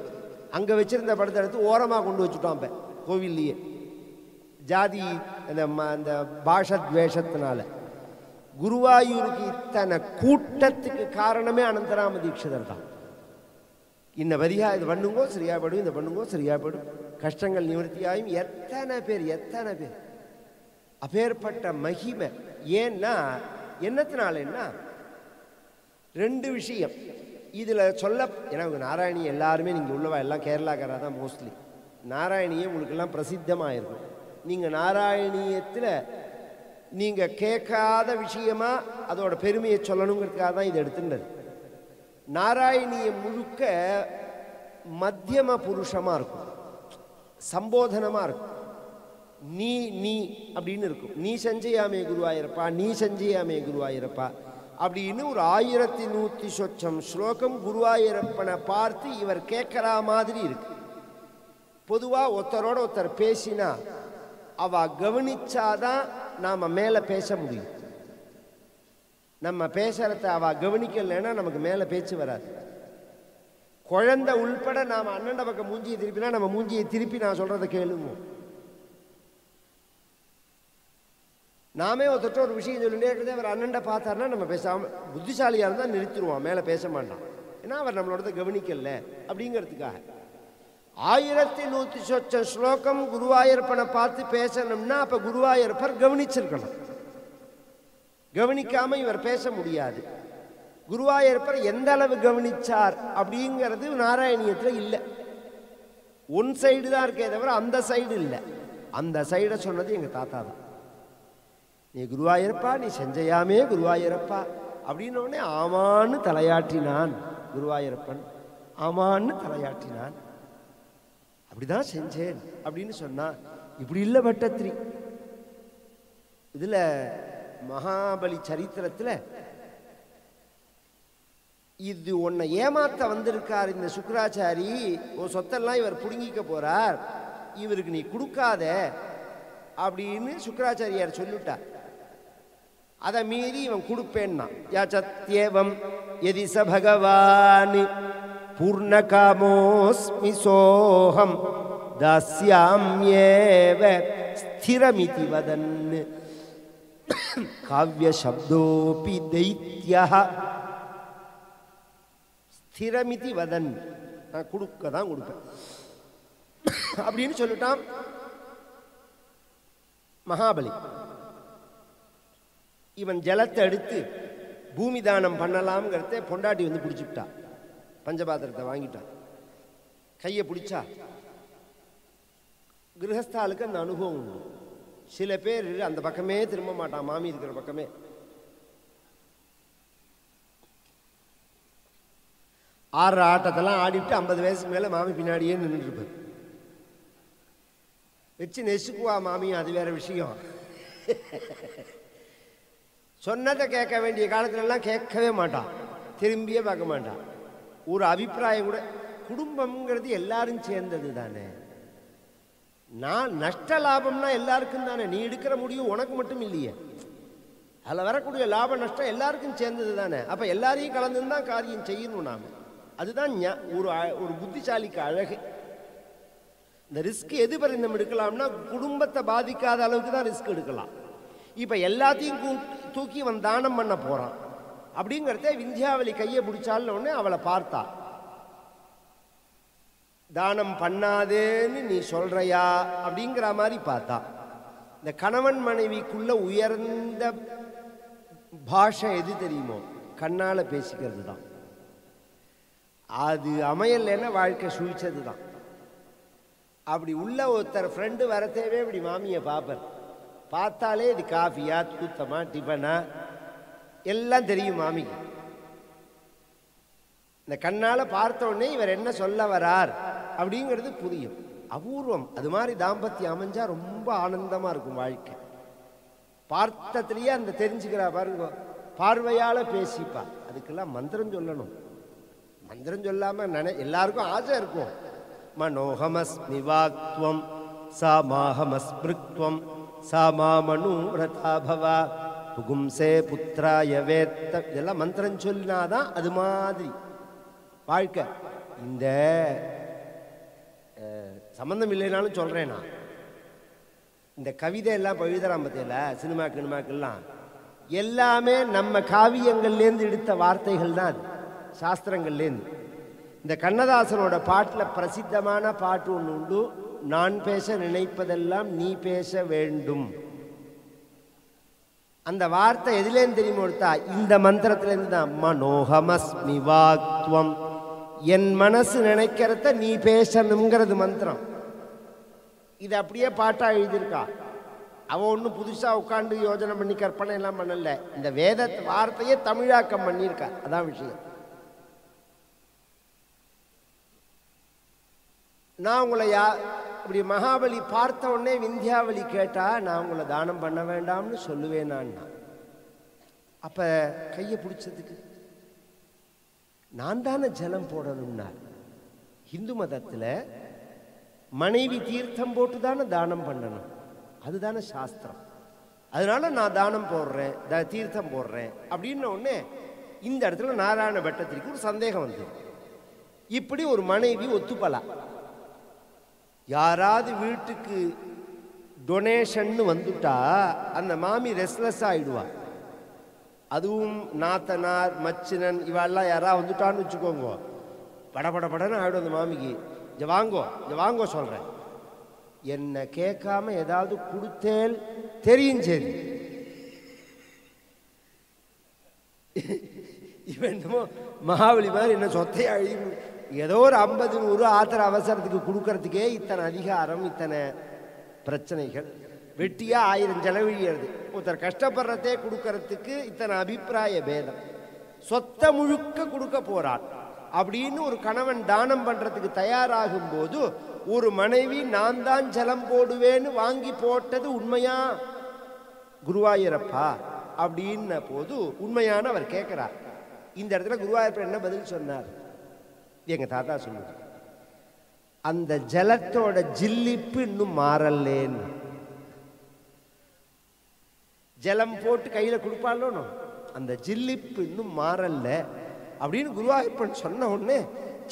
Speaker 4: அங்கே வச்சிருந்த படத்தை எடுத்து ஓரமாக கொண்டு வச்சுட்டோம். இப்போ கோவில்லையே ஜாதி அந்த பாஷத்வேஷத்தினால குருவாயூருக்கு இத்தனை கூட்டத்துக்கு காரணமே அனந்தராம தீட்சிதர் தான். இந்த வரியா இது பண்ணுங்கோ சரியாப்படும், இந்த பண்ணுங்கோ சரியாப்படும், கஷ்டங்கள் நிவர்த்தியாயும். எத்தனை பேர் அப்பேற்பட்ட மகிமை. ஏன்னா என்னத்தினாலன்னா ரெண்டு விஷயம் இதில் எனக்கு நாராயணி எல்லாருமே நீங்கள் உள்ளவா எல்லாம் கேரளாக்காரா தான் மோஸ்ட்லி. நாராயணியே உங்களுக்கெல்லாம் பிரசித்தமாக இருக்கும். நீங்கள் நாராயணியத்தில் நீங்கள் கேட்காத விஷயமா அதோட பெருமையை சொல்லணுங்கிறதுக்காக தான் இதை எடுத்துட்டது. நாராயணியை முழுக்க மத்தியம புருஷமாக இருக்கும், சம்போதனமாக இருக்கும். நீ நீ அப்படின்னு இருக்கும். நீ செஞ்சையாமே குருவாயிரப்பா, நீ செஞ்சையாமே குருவாயிரப்பா அப்படின்னு ஒரு 1100 சொச்சம் ஸ்லோகம் குருவாயூரப்பனை பார்த்து இவர் கேட்குற மாதிரி இருக்கு. பொதுவாக ஒருத்தரோட ஒருத்தர் பேசினா அவ கவனிச்சாதான் நாம் மேலே பேச முடியும். நம்ம பேசுறத அவ கவனிக்கலைன்னா நமக்கு மேலே பேச்சு வராது. குழந்தை உள்பட நாம் அண்ணன் பக்கம் மூஞ்சியை திருப்பினா நம்ம மூஞ்சியை திருப்பி நான் சொல்றதை கேளுவோம். நாமே ஒருத்தட்ட ஒரு விஷயம் சொல்லிட்டே இருக்கிறதே அவர் அண்ணன்ட பார்த்தாருன்னா நம்ம பேசாம புத்திசாலியாக இருந்தால் நிறுத்திடுவோம், மேலே பேச மாட்டான். ஏன்னா அவர் நம்மளோட கவனிக்கல அப்படிங்கிறதுக்காக 1100 சொச்ச ஸ்லோகம் குருவாயூரப்பனை பார்த்து பேசணும்னா அப்ப குருவாயூரப்பர் கவனிச்சிருக்கணும். கவனிக்காம இவர் பேச முடியாது. குருவாயூரப்பர் எந்த அளவு கவனிச்சார் அப்படிங்கிறது நாராயணியத்தில் இல்லை. ஒன் சைடு தான் இருக்கே தவிர அந்த சைடு இல்லை. அந்த சைடை சொன்னது எங்க தாத்தா தான். நீ குருவாயூரப்பா, நீ செஞ்சையாமே குருவாயூரப்பா அப்படின்னு உடனே ஆமான்னு தலையாட்டினான் குருவாயூரப்பன். ஆமான்னு தலையாட்டினான். அப்படிதான் செஞ்சேன் அப்படின்னு சொன்னா. இப்படி இல்லை பட்டத்திரி. இதுல மகாபலி சரித்திரத்துல இது உன்னை ஏமாத்த வந்திருக்கார் இந்த சுக்கராச்சாரி. ஒரு சொத்தெல்லாம் இவர் புடுங்கிக்க போறார், இவருக்கு நீ கொடுக்காத அப்படின்னு சுக்கராச்சாரியார் சொல்லிட்டார். அதை மீறி இவன் கொடுப்பேன்னா யாச்சத்யேவம் யதி ச பகவான் பூர்ணகாமோஸ்மி சோஹம் தாஸ்யாம்யேவ ஸ்திரமிதி வதன் காவ்ய சப்தோபி தைத்யஹ ஸ்திரமிதி வதன். நான் கொடுக்க தான் கொடுப்பேன் அப்படின்னு சொல்லிட்டான் மகாபலி. இவன் ஜலத்தை எடுத்து பூமி தானம் பண்ணலாம்ங்கிறத பொண்டாட்டி வந்து பிடிச்சிட்டா. பஞ்சபாத்திரத்தை வாங்கிட்டான். கையை பிடிச்சா கிரகஸ்தாலுக்கு அந்த அனுபவம் உண்டு. சில பேர் அந்த பக்கமே திரும்ப மாட்டான், மாமி இருக்கிற பக்கமே. ஆடுற ஆட்டத்தெல்லாம் ஆடிட்டு 50 வயசுக்கு மேலே மாமி பின்னாடியே நின்றுட்டு இருப்பார். வச்சு நெசுக்குவா மாமியும், அது வேற விஷயம். சொன்னதை கேட்க வேண்டிய காலத்துலலாம் கேட்கவே மாட்டான், திரும்பியே பார்க்க மாட்டான். ஒரு அபிப்பிராயம் கூட. குடும்பம்ங்கிறது எல்லாரும் சேர்ந்தது தானே. நான் நஷ்ட லாபம்னா எல்லாருக்கும் தானே. நீ எடுக்கிற முடியும் உனக்கு மட்டும் இல்லையே. அதில் வரக்கூடிய லாப நஷ்டம் எல்லாருக்கும் சேர்ந்தது தானே. அப்போ எல்லாரையும் கலந்துன்னு தான் காரியம் செய்யணும் நாம். அதுதான் ஒரு புத்திசாலிக்கு அழகு. இந்த ரிஸ்க் எது பரிந்தம் எடுக்கலாம்னா குடும்பத்தை பாதிக்காத அளவுக்கு தான் ரிஸ்க் எடுக்கலாம். இப்போ எல்லாத்தையும் தூக்கி அவன் தானம் பண்ண போகிறான் அப்படிங்கிறத விந்தியாவளி கையை பிடிச்சாலும் உடனே அவளை பார்த்தா. தானம் பண்ணாதேன்னு நீ சொல்றியா அப்படிங்கிற மாதிரி பார்த்தா. இந்த கணவன் மனைவிக்குள்ள உயர்ந்த பாஷை எது தெரியுமோ? கண்ணால் பேசிக்கிறது தான். அது அமையலைன்னா வாழ்க்கை சுழிச்சது தான். அப்படி உள்ள ஒருத்தர் ஃப்ரெண்டு வரத்தேவே இப்படி மாமியை பார்ப்பார். பார்த்தாலே இது காஃபியா தூத்தமா டிஃபனா எல்லாம் தெரியும் மாமிக்கு. இந்த கண்ணால் பார்த்த உடனே இவர் என்ன சொல்ல வரார் அப்படிங்கிறது புரியும். அபூர்வம். அது மாதிரி தாம்பத்தியம் அமைஞ்சா ரொம்ப ஆனந்தமாக இருக்கும் வாழ்க்கை. பார்த்ததுலேயே அந்த தெரிஞ்சுக்கிறா பாருங்க, பார்வையால் பேசிப்பா. அதுக்கெல்லாம் மந்திரம் சொல்லணும். மந்திரம் சொல்லாமல் எல்லாருக்கும் ஆசை இருக்கும். மனோகமஸ்மி வாக்த்வம் சா மாஹமஸ்மிருக்த்வம் சா மாமனூரதா பவா புகும்சே புத்திராய வேத்த, இதெல்லாம் மந்திரம் சொல்லினாதான் அது மாதிரி வாழ்க்கை. இந்த சம்பந்தம் இல்லைனாலும் சொல்கிறேன் நான். இந்த கவிதை எல்லாம் எழுதுறான் பற்றியில் சினிமாக்கெல்லாம் எல்லாமே நம்ம காவியங்கள்லேருந்து எடுத்த வார்த்தைகள் தான், அது சாஸ்திரங்கள்லேருந்து. இந்த கண்ணதாசனோட பாட்டில் பிரசித்தமான பாட்டு ஒன்று உண்டு, நான் பேச நினைப்பதெல்லாம் நீ பேச வேண்டும். அந்த வார்த்தை எதுலேருந்து தெரியுமா கொடுத்தா? இந்த மந்திரத்திலேருந்து தான். மனோகமஸ்மி வாக்த்வம், என் மனசு நினைக்கிறத நீ பேசணுங்கிறது மந்திரம். இது அப்படியே பாட்டாக எழுதியிருக்கா. அவன் ஒன்றும் புதுசாக உட்காந்து யோஜனை பண்ணி கற்பனை எல்லாம் பண்ணல. இந்த வேத வார்த்தையே தமிழாக்கம் பண்ணியிருக்கா. அதான் விஷயம். நான் உங்களை இப்படி மகாபலி பார்த்த உடனே விந்தியாவளி கேட்டா நான் உங்களை தானம் பண்ண வேண்டாம்னு சொல்லுவேன் நான். அப்போ கையை பிடிச்சதுக்கு நான் தானே ஜலம் போடணும்னா. இந்து மதத்தில் மனைவி தீர்த்தம் போட்டு தானே தானம் பண்ணணும், அதுதானே சாஸ்திரம். அதனால நான் தானம் போடுறேன், தீர்த்தம் போடுறேன் அப்படின்ன உடனே இந்த இடத்துல நாராயண பட்டத்திற்கு ஒரு சந்தேகம் வந்து, இப்படி ஒரு மனைவி ஒத்துப்பலாம். யாராவது வீட்டுக்கு டொனேஷன் வந்துட்டா அந்த மாமி ரெஸ்ட்லெஸ் ஆகிடுவா. அதுவும் நாத்தனார் மச்சினன் இவெல்லாம் யாராவது வந்துட்டான்னு வச்சுக்கோங்க, படபடன்னு ஆகிடும் அந்த மாமிக்கு. வாங்கோ சொல்கிறேன், என்னை கேட்காம ஏதாவது கொடுத்தேல் தெரியும். சரி, இவன் என்னமோ மகாபலி மாதிரி என்ன சொத்தையா அழியும். ஏதோ ஒரு 50 100 ஆத்திர அவசரத்துக்கு கொடுக்கறதுக்கே இத்தனை அதிகாரம், இத்தனை பிரச்சனைகள். வெட்டியா 1000 செலவழிகிறது. ஒருத்தர் கஷ்டப்படுறதே கொடுக்கறதுக்கு இத்தனை அபிப்பிராய பேதம். சொத்தை முழுக்க கொடுக்க போறான் அப்படின்னு ஒரு கணவன் தானம் பண்றதுக்கு தயாராகும் போது ஒரு மனைவி நான் தான் ஜலம் போடுவேன்னு வாங்கி போட்டது உண்மையா குருவாயூரப்பா அப்படின்ன போது உண்மையான அவர் கேட்கிறார். இந்த இடத்துல குருவாயூரப்பர் என்ன பதில் சொன்னார்? எங்க தாத்தா சொல்லுவார், அந்த ஜலத்தோட ஜில்லிப்பு இன்னும் மாறலேன்னு. ஜலம் போட்டு கையில கொடுப்பாளோ, அந்த ஜில்லிப்பு இன்னும் மாறல்ல அப்படின்னு குருவாயூரப்பன் சொன்ன உடனே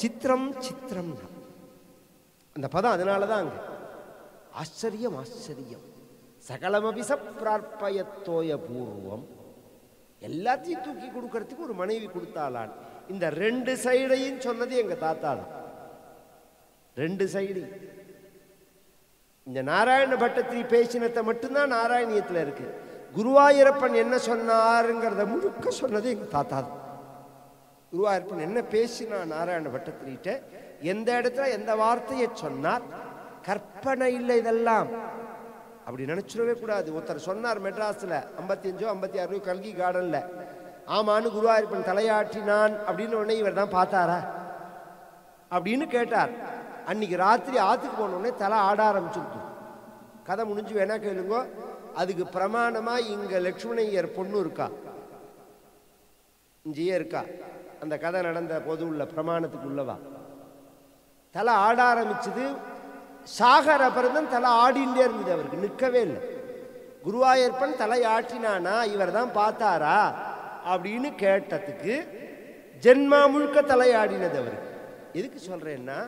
Speaker 4: சித்திரம் சித்திரம் அந்த பதம். அதனாலதான் அங்க ஆச்சரியம் ஆச்சரியம் சகலமபிச பிரார்ப்பயத்தோய பூர்வம், எல்லாத்தையும் தூக்கி கொடுக்கறதுக்கு ஒரு மனைவி கொடுத்தாளான். இந்த 2 சைடையும் சொன்னது எங்க தாத்தா தான். 2 சைடு. இந்த நாராயண பட்டத்திரி பேசினத்தை மட்டும்தான் நாராயணியத்தில் இருக்கு. குருவாயூரப்பன் என்ன சொன்னாருங்கிறத முழுக்க சொன்னது எங்க தாத்தா தான். குருவாயூரப்பன் என்ன பேசினா நாராயண பட்டத்திரிட்ட, எந்த இடத்துல எந்த வார்த்தையை சொன்னார், கற்பனை இல்லை இதெல்லாம். அப்படி நினைச்சிடவே கூடாது. ஒருத்தர் சொன்னார் மெட்ராஸ்ல 55 56 கல்கி கார்டன்ல, ஆமான்னு குருவாயூரப்பன் தலையாட்டினான் அப்படின்னு உடனே இவர் தான் பார்த்தாரா அப்படின்னு கேட்டார். அன்னைக்கு ராத்திரி ஆத்துக்கு போன உடனே தலை ஆட ஆரம்பிச்சுட்டு, கதை முடிஞ்சு வேணா கேளுங்க. அதுக்கு பிரமாணமா இங்க லட்சுமணையர் பொண்ணு இருக்கா, இங்கேயே இருக்கா, அந்த கதை நடந்த போது உள்ள பிரமாணத்துக்கு உள்ளவா. தலை ஆட ஆரம்பிச்சது. சாகர பிறந்தன் தலை ஆடிண்டே இருந்தது, அவருக்கு நிற்கவே இல்லை. குருவாயூரப்பன் தலை ஆட்டினானா இவர் தான் பார்த்தாரா அப்படின்னு கேட்டதுக்கு ஜென்மா முழுக்க தலையாடினது அவருக்கு. எதுக்கு சொல்றேன்னா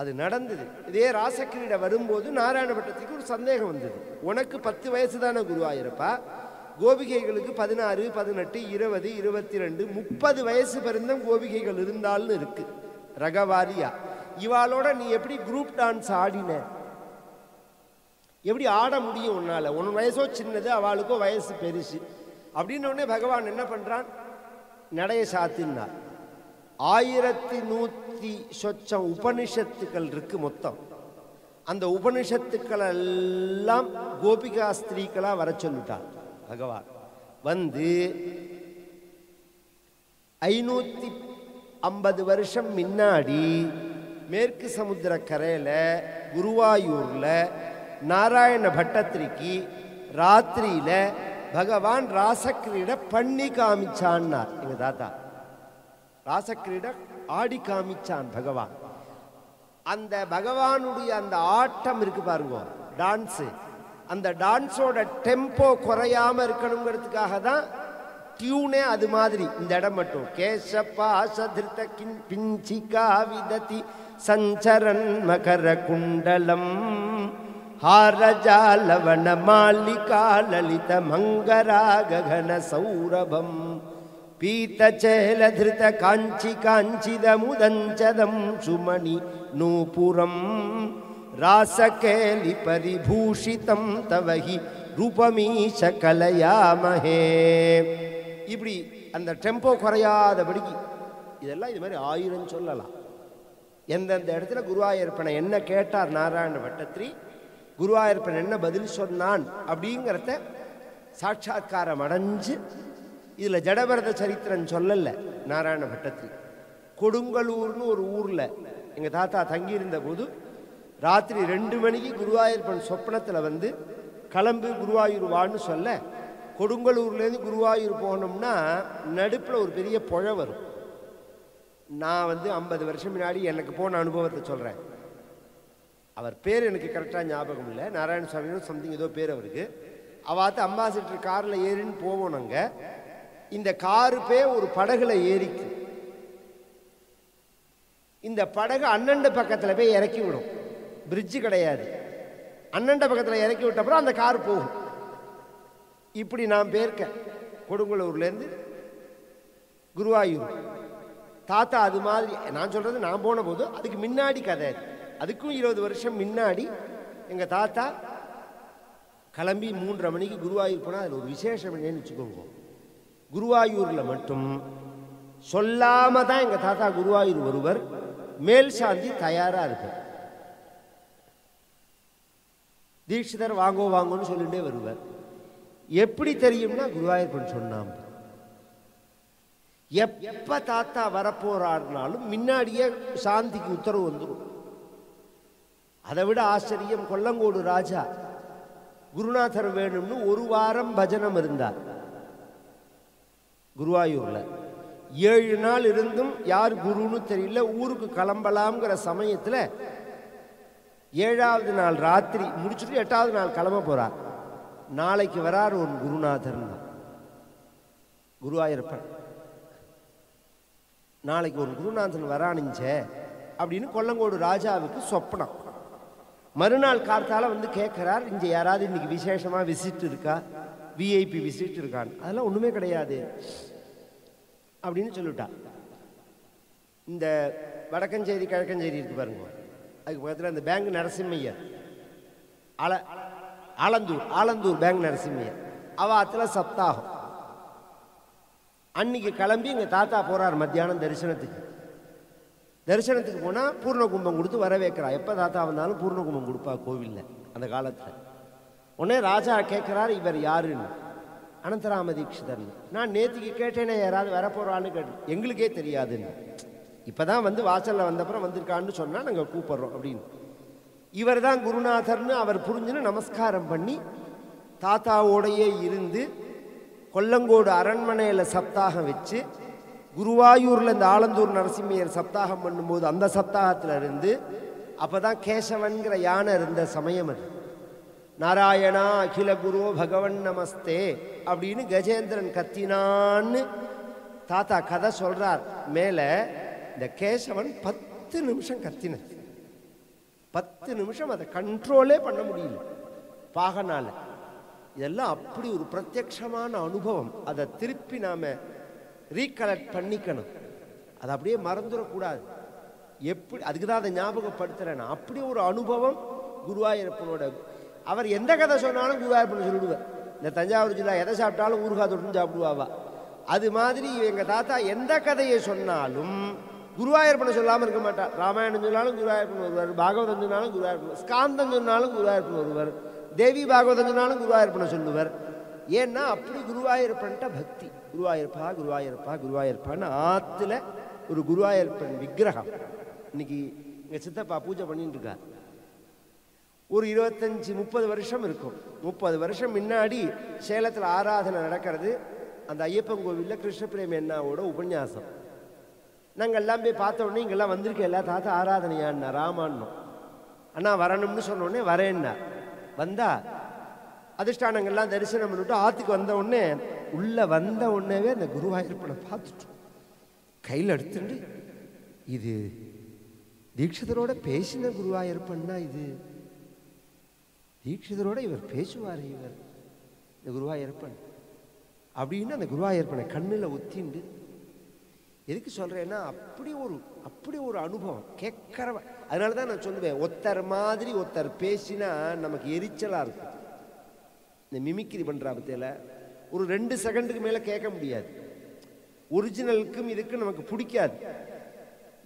Speaker 4: அது நடந்தது. இதே ராசக்கிரீட வரும்போது நாராயண பட்டத்துக்கு ஒரு சந்தேகம் வந்தது. உனக்கு 10 வயசு தானே குருவாயூரப்பா, கோபிகைகளுக்கு 16 18 20 22 30 வயசு பிறந்தும் கோபிகைகள் இருந்தாலும் இருக்கு ரகவாரியா. இவாளோட நீ எப்படி குரூப் டான்ஸ் ஆடின, எப்படி ஆட முடியும் உன்னால? உன் வயசோ சின்னது, அவளுக்கோ வயசு பெருசு. அப்படின்னு உடனே பகவான் என்ன பண்றான், நடைய சாத்தினார். 1100 சொச்சம் உபனிஷத்துக்கள் இருக்கு மொத்தம். அந்த உபனிஷத்துக்கள் எல்லாம் கோபிகா ஸ்திரீகளா வர சொல்லிட்டார் பகவான். வந்து 550 வருஷம் முன்னாடி மேற்கு சமுத்திர கரையில குருவாயூர்ல நாராயண பட்டத்திரிக்கு ராத்திரியில பகவான் ராசக்கிரீட பண்ணி காமிச்சான்னார். எங்க தாத்தா ராசக்கிரீட ஆடி காமிச்சான் பகவான். அந்த பகவானுடைய அந்த ஆட்டம் இருக்கு பாருங்க, டான்ஸு, அந்த டான்ஸோட டெம்போ குறையாம இருக்கணுங்கிறதுக்காக தான் டியூனே அது மாதிரி. இந்த இடம் மட்டும் கேசபாசதிருத பிஞ்சிகா விததி சஞ்சரன் மகர குண்டலம் ஹாரஜாலவன மாலிகா லலித மங்கரா ககன சௌரபம் பீதச்சேலதிருத காஞ்சி காஞ்சிதமுதஞ்சதம் சுமணி நூபுரம் ராசகேலி பரிபூஷிதம் தவஹி ரூபமீஷ கலயாமஹே. இப்படி அந்த டெம்போ குறையாதபடிக்கு இதெல்லாம் இது மாதிரி 1000 சொல்லலாம். எந்தெந்த இடத்துல குருவாயூரப்பனை என்ன கேட்டார் நாராயண பட்டத்திரி, குருவாயூரப்பன் என்ன பதில் சொன்னான் அப்படிங்கிறத சாட்சாத்காரம் அடைஞ்சு. இதில் ஜடபரத சரித்திரன் சொல்லல நாராயண பட்டத்திரி. கொடுங்கலூர்னு ஒரு ஊரில் எங்கள் தாத்தா தங்கியிருந்த போது ராத்திரி 2 மணிக்கு குருவாயூரப்பன் சொப்பனத்தில் வந்து கிளம்பு குருவாயூர் வான்னு சொல்ல, கொடுங்கலூர்லேருந்து குருவாயூர் போனோம்னா நடுப்பில் ஒரு பெரிய புழை வரும். நான் வந்து 50 வருஷம் முன்னாடி எனக்கு போன அனுபவத்தை சொல்கிறேன். அவர் பேர் எனக்கு கரெக்டாக ஞாபகம் இல்லை, நாராயண சுவாமின்னு சம்திங் ஏதோ பேர் அவருக்கு. அவாத்து அம்பாசிடர் காரில் ஏறின்னு போவோம். நாங்கள் இந்த காரு ஒரு படகுல ஏறிக்கு. இந்த படகு அண்ணண்ட பக்கத்தில் போய் இறக்கி விடும். பிரிட்ஜு கிடையாது. அண்ணண்ட பக்கத்தில் இறக்கி விட்ட அப்புறம் அந்த கார் போகும். இப்படி நான் போயிருக்கேன் கொடுங்கலூர்லேருந்து குருவாயூர். தாத்தா அது மாதிரி நான் சொல்கிறது நான் போன போது அதுக்கு முன்னாடி கதை. அதுக்கும் 20 வருஷம் முன்னாடி எங்கள் தாத்தா கிளம்பி 3:30 மணிக்கு குருவாயூர் போனால் அதில் ஒரு விசேஷம் என்னன்னு வச்சுக்கோங்க. குருவாயூரில் மட்டும் சொல்லாமல் தான் எங்கள் தாத்தா குருவாயூர் வருவர். மேல் சாந்தி தயாராக இருப்பார். தீட்சிதர் வாங்கோ வாங்கோன்னு சொல்லிகிட்டே வருவார். எப்படி தெரியும்னா குருவாயூரப்பன் சொன்னாம். எப்ப தாத்தா வரப்போறாருனாலும் முன்னாடியே சாந்திக்கு உத்தரவு வந்துடும். அதை விட ஆச்சரியம், கொல்லங்கோடு ராஜா குருநாதர் வேணும்னு 1 வாரம் பஜனம் இருந்தார் குருவாயூர்ல. 7 நாள் இருந்தும் யார் குருன்னு தெரியல. ஊருக்கு கிளம்பலாம்ங்கிற சமயத்தில் 7வது நாள் ராத்திரி முடிச்சுட்டு 8வது நாள் கிளம்ப போறார். நாளைக்கு வரார் ஒரு குருநாதர் குருவாயூரப்பன். நாளைக்கு ஒரு குருநாதன் வரானுச்ச அப்படின்னு கொல்லங்கோடு ராஜாவுக்கு சொப்பனம். மறுநாள் கார்த்தால வந்து கேட்கிறார், இங்கே யாராவது இன்னைக்கு விசேஷமா விசிட் இருக்கா, விஐபி விசிட் இருக்கான்னு. அதெல்லாம் ஒண்ணுமே கிடையாது அப்படின்னு சொல்லிட்டா. இந்த வடக்கஞ்சேரி கிழக்கஞ்சேரி இருக்கு பாருங்க, அதுக்கு பக்கத்தில் அந்த பேங்க் நரசிம்மையர், ஆலந்தூர் பேங்க் நரசிம்மையர் அவாத்துல சப்தாகம். அன்னைக்கு கிளம்பி எங்க தாத்தா போறார் மத்தியானம் தரிசனத்துக்கு போனால் பூர்ண கும்பம் கொடுத்து வர வைக்கிறா. எப்போ தாத்தா வந்தாலும் பூர்ண கும்பம் கொடுப்பா கோவிலில் அந்த காலத்தில். உடனே ராஜா கேட்குறாரு, இவர் யாருன்னு. அனந்தராம தீட்சிதர்னு. நான் நேற்றுக்கு கேட்டேனே யாராவது வரப்போறான்னு கேட்டு, எங்களுக்கே தெரியாதுன்னு. இப்போ தான் வந்து வாசலில் வந்தப்புறம் வந்திருக்கான்னு சொன்னால் நாங்கள் கூப்பிட்றோம் அப்படின்னு. இவர் தான் குருநாதர்னு அவர் புரிஞ்சுன்னு நமஸ்காரம் பண்ணி தாத்தாவோடையே இருந்து கொல்லங்கோடு அரண்மனையில் சப்தாகம் வச்சு குருவாயூரில் இந்த ஆலந்தூர் நரசிம்மையர் சப்தாகம் பண்ணும்போது அந்த சப்தாகத்தில் இருந்து அப்போ தான் கேசவன்கிற யானை இருந்த சமயம் அது. நாராயணா அகில குரு பகவன் நமஸ்தே அப்படின்னு கஜேந்திரன் கத்தினான்னு தாத்தா கதை சொல்றார். மேலே இந்த கேசவன் 10 நிமிஷம் கத்தினது. 10 நிமிஷம் அதை கண்ட்ரோலே பண்ண முடியல பாகனால. இதெல்லாம் அப்படி ஒரு பிரத்யக்ஷமான அனுபவம். அதை திருப்பி நாம் ரீகலெக்ட் பண்ணிக்கணும். அதை அப்படியே மறந்துடக்கூடாது. எப்படி அதுக்கு தான் அதை ஞாபகப்படுத்துகிறேன். அப்படி ஒரு அனுபவம் குருவாயூரப்பனோட. அவர் எந்த கதை சொன்னாலும் குருவாயூரப்பன் சொல்லிடுவார். இந்த தஞ்சாவூர் ஜில்லா எதை சாப்பிட்டாலும் ஊறுகாய் தொட்டு சாப்பிடுவாவா. அது மாதிரி எங்கள் தாத்தா எந்த கதையை சொன்னாலும் குருவாயூரப்பனை சொல்லாமல் இருக்க மாட்டார். ராமாயணம் சொன்னாலும் குருவாயூரப்பன் ஒருவர், பாகவதம் சொன்னாலும் குருவாயூரப்பன், ஸ்காந்தம் சொன்னாலும் குருவாயூரப்பன் ஒருவர், தேவி பாகவதம் சொன்னாலும் குருவாயூரப்பனை சொல்லுவர். ஏன்னா அப்படி குருவாயூரப்பன்ட்ட பக்தி. குருவாயூரப்பா குருவாயூரப்பா குருவாயூரப்பான்னு ஆற்றுல ஒரு குருவாயூரப்பன் விக்கிரகம் இன்னைக்கு எங்கள் சித்தப்பா பூஜை பண்ணிட்டு இருக்கார். ஒரு 25-30 வருஷம் இருக்கும். 30 வருஷம் முன்னாடி சேலத்தில் ஆராதனை நடக்கிறது. அந்த ஐயப்பன் கோவிலில் கிருஷ்ணபிரேமி அண்ணாவோட உபன்யாசம். நாங்கள் எல்லாம் போய் பார்த்த உடனே இங்கெல்லாம் வந்திருக்க எல்லா தாத்தா ஆராதனையான்னா ராமான்னோம். அண்ணா வரணும்னு சொன்னோடனே வரேன்னா வந்தா அதிஷ்டானங்கள்லாம் தரிசனம் பண்ணிவிட்டு ஆற்றுக்கு வந்த உடனே உள்ளே வந்த உடனேவே அந்த குருவாயூரப்பனை பார்த்துட்டோம். கையில் எடுத்துட்டு இது தீட்சிதரோட பேசின குருவாயூரப்பன்னா, இது தீட்சிதரோட இவர் பேசுவார், இவர் இந்த குருவாயூரப்பன் அப்படின்னு அந்த குருவாயூரப்பனை கண்ணில் ஒத்திண்டு. எதுக்கு சொல்கிறேன்னா அப்படி ஒரு அனுபவம் கேட்குற. அதனால தான் நான் சொல்லுவேன், ஒருத்தர் மாதிரி ஒருத்தர் பேசினா நமக்கு எரிச்சலாக இருக்கும். இந்த மிமிக்ரி பண்ணுற பற்றியில் ஒரு 2 செகண்டுக்கு மேலே கேட்க முடியாது. ஒரிஜினலுக்கும் இதுக்கும் நமக்கு பிடிக்காது.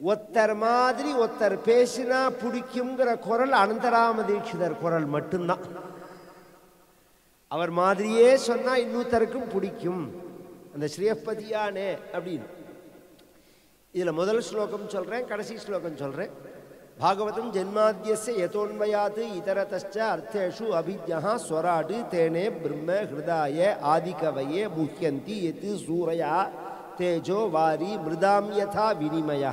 Speaker 4: ஒருத்தர் மாதிரி ஒருத்தர் பேசினா பிடிக்குங்கிற குரல் அனந்தராம தீட்சிதர் குரல் மட்டும்தான். அவர் மாதிரியே சொன்னால் இன்னொருத்தருக்கும் பிடிக்கும். அந்த ஸ்ரீயப்பதியானே அப்படின்னு. இதில் முதல் ஸ்லோகம் சொல்கிறேன், கடைசி ஸ்லோகம் சொல்கிறேன். பாகவதம் ஜென்மாத்யஸ்ய யதோன்வயாத் இதரதச்ச அர்த்தேஷு அபிஜ்ஞா ஸ்வராட் தேனே பிரம்ம ஹிருதாய ஆதிகவயே முஹ்யந்தி யத் சூரயா தேஜோ வாரி மிருதாம் யதா வினிமய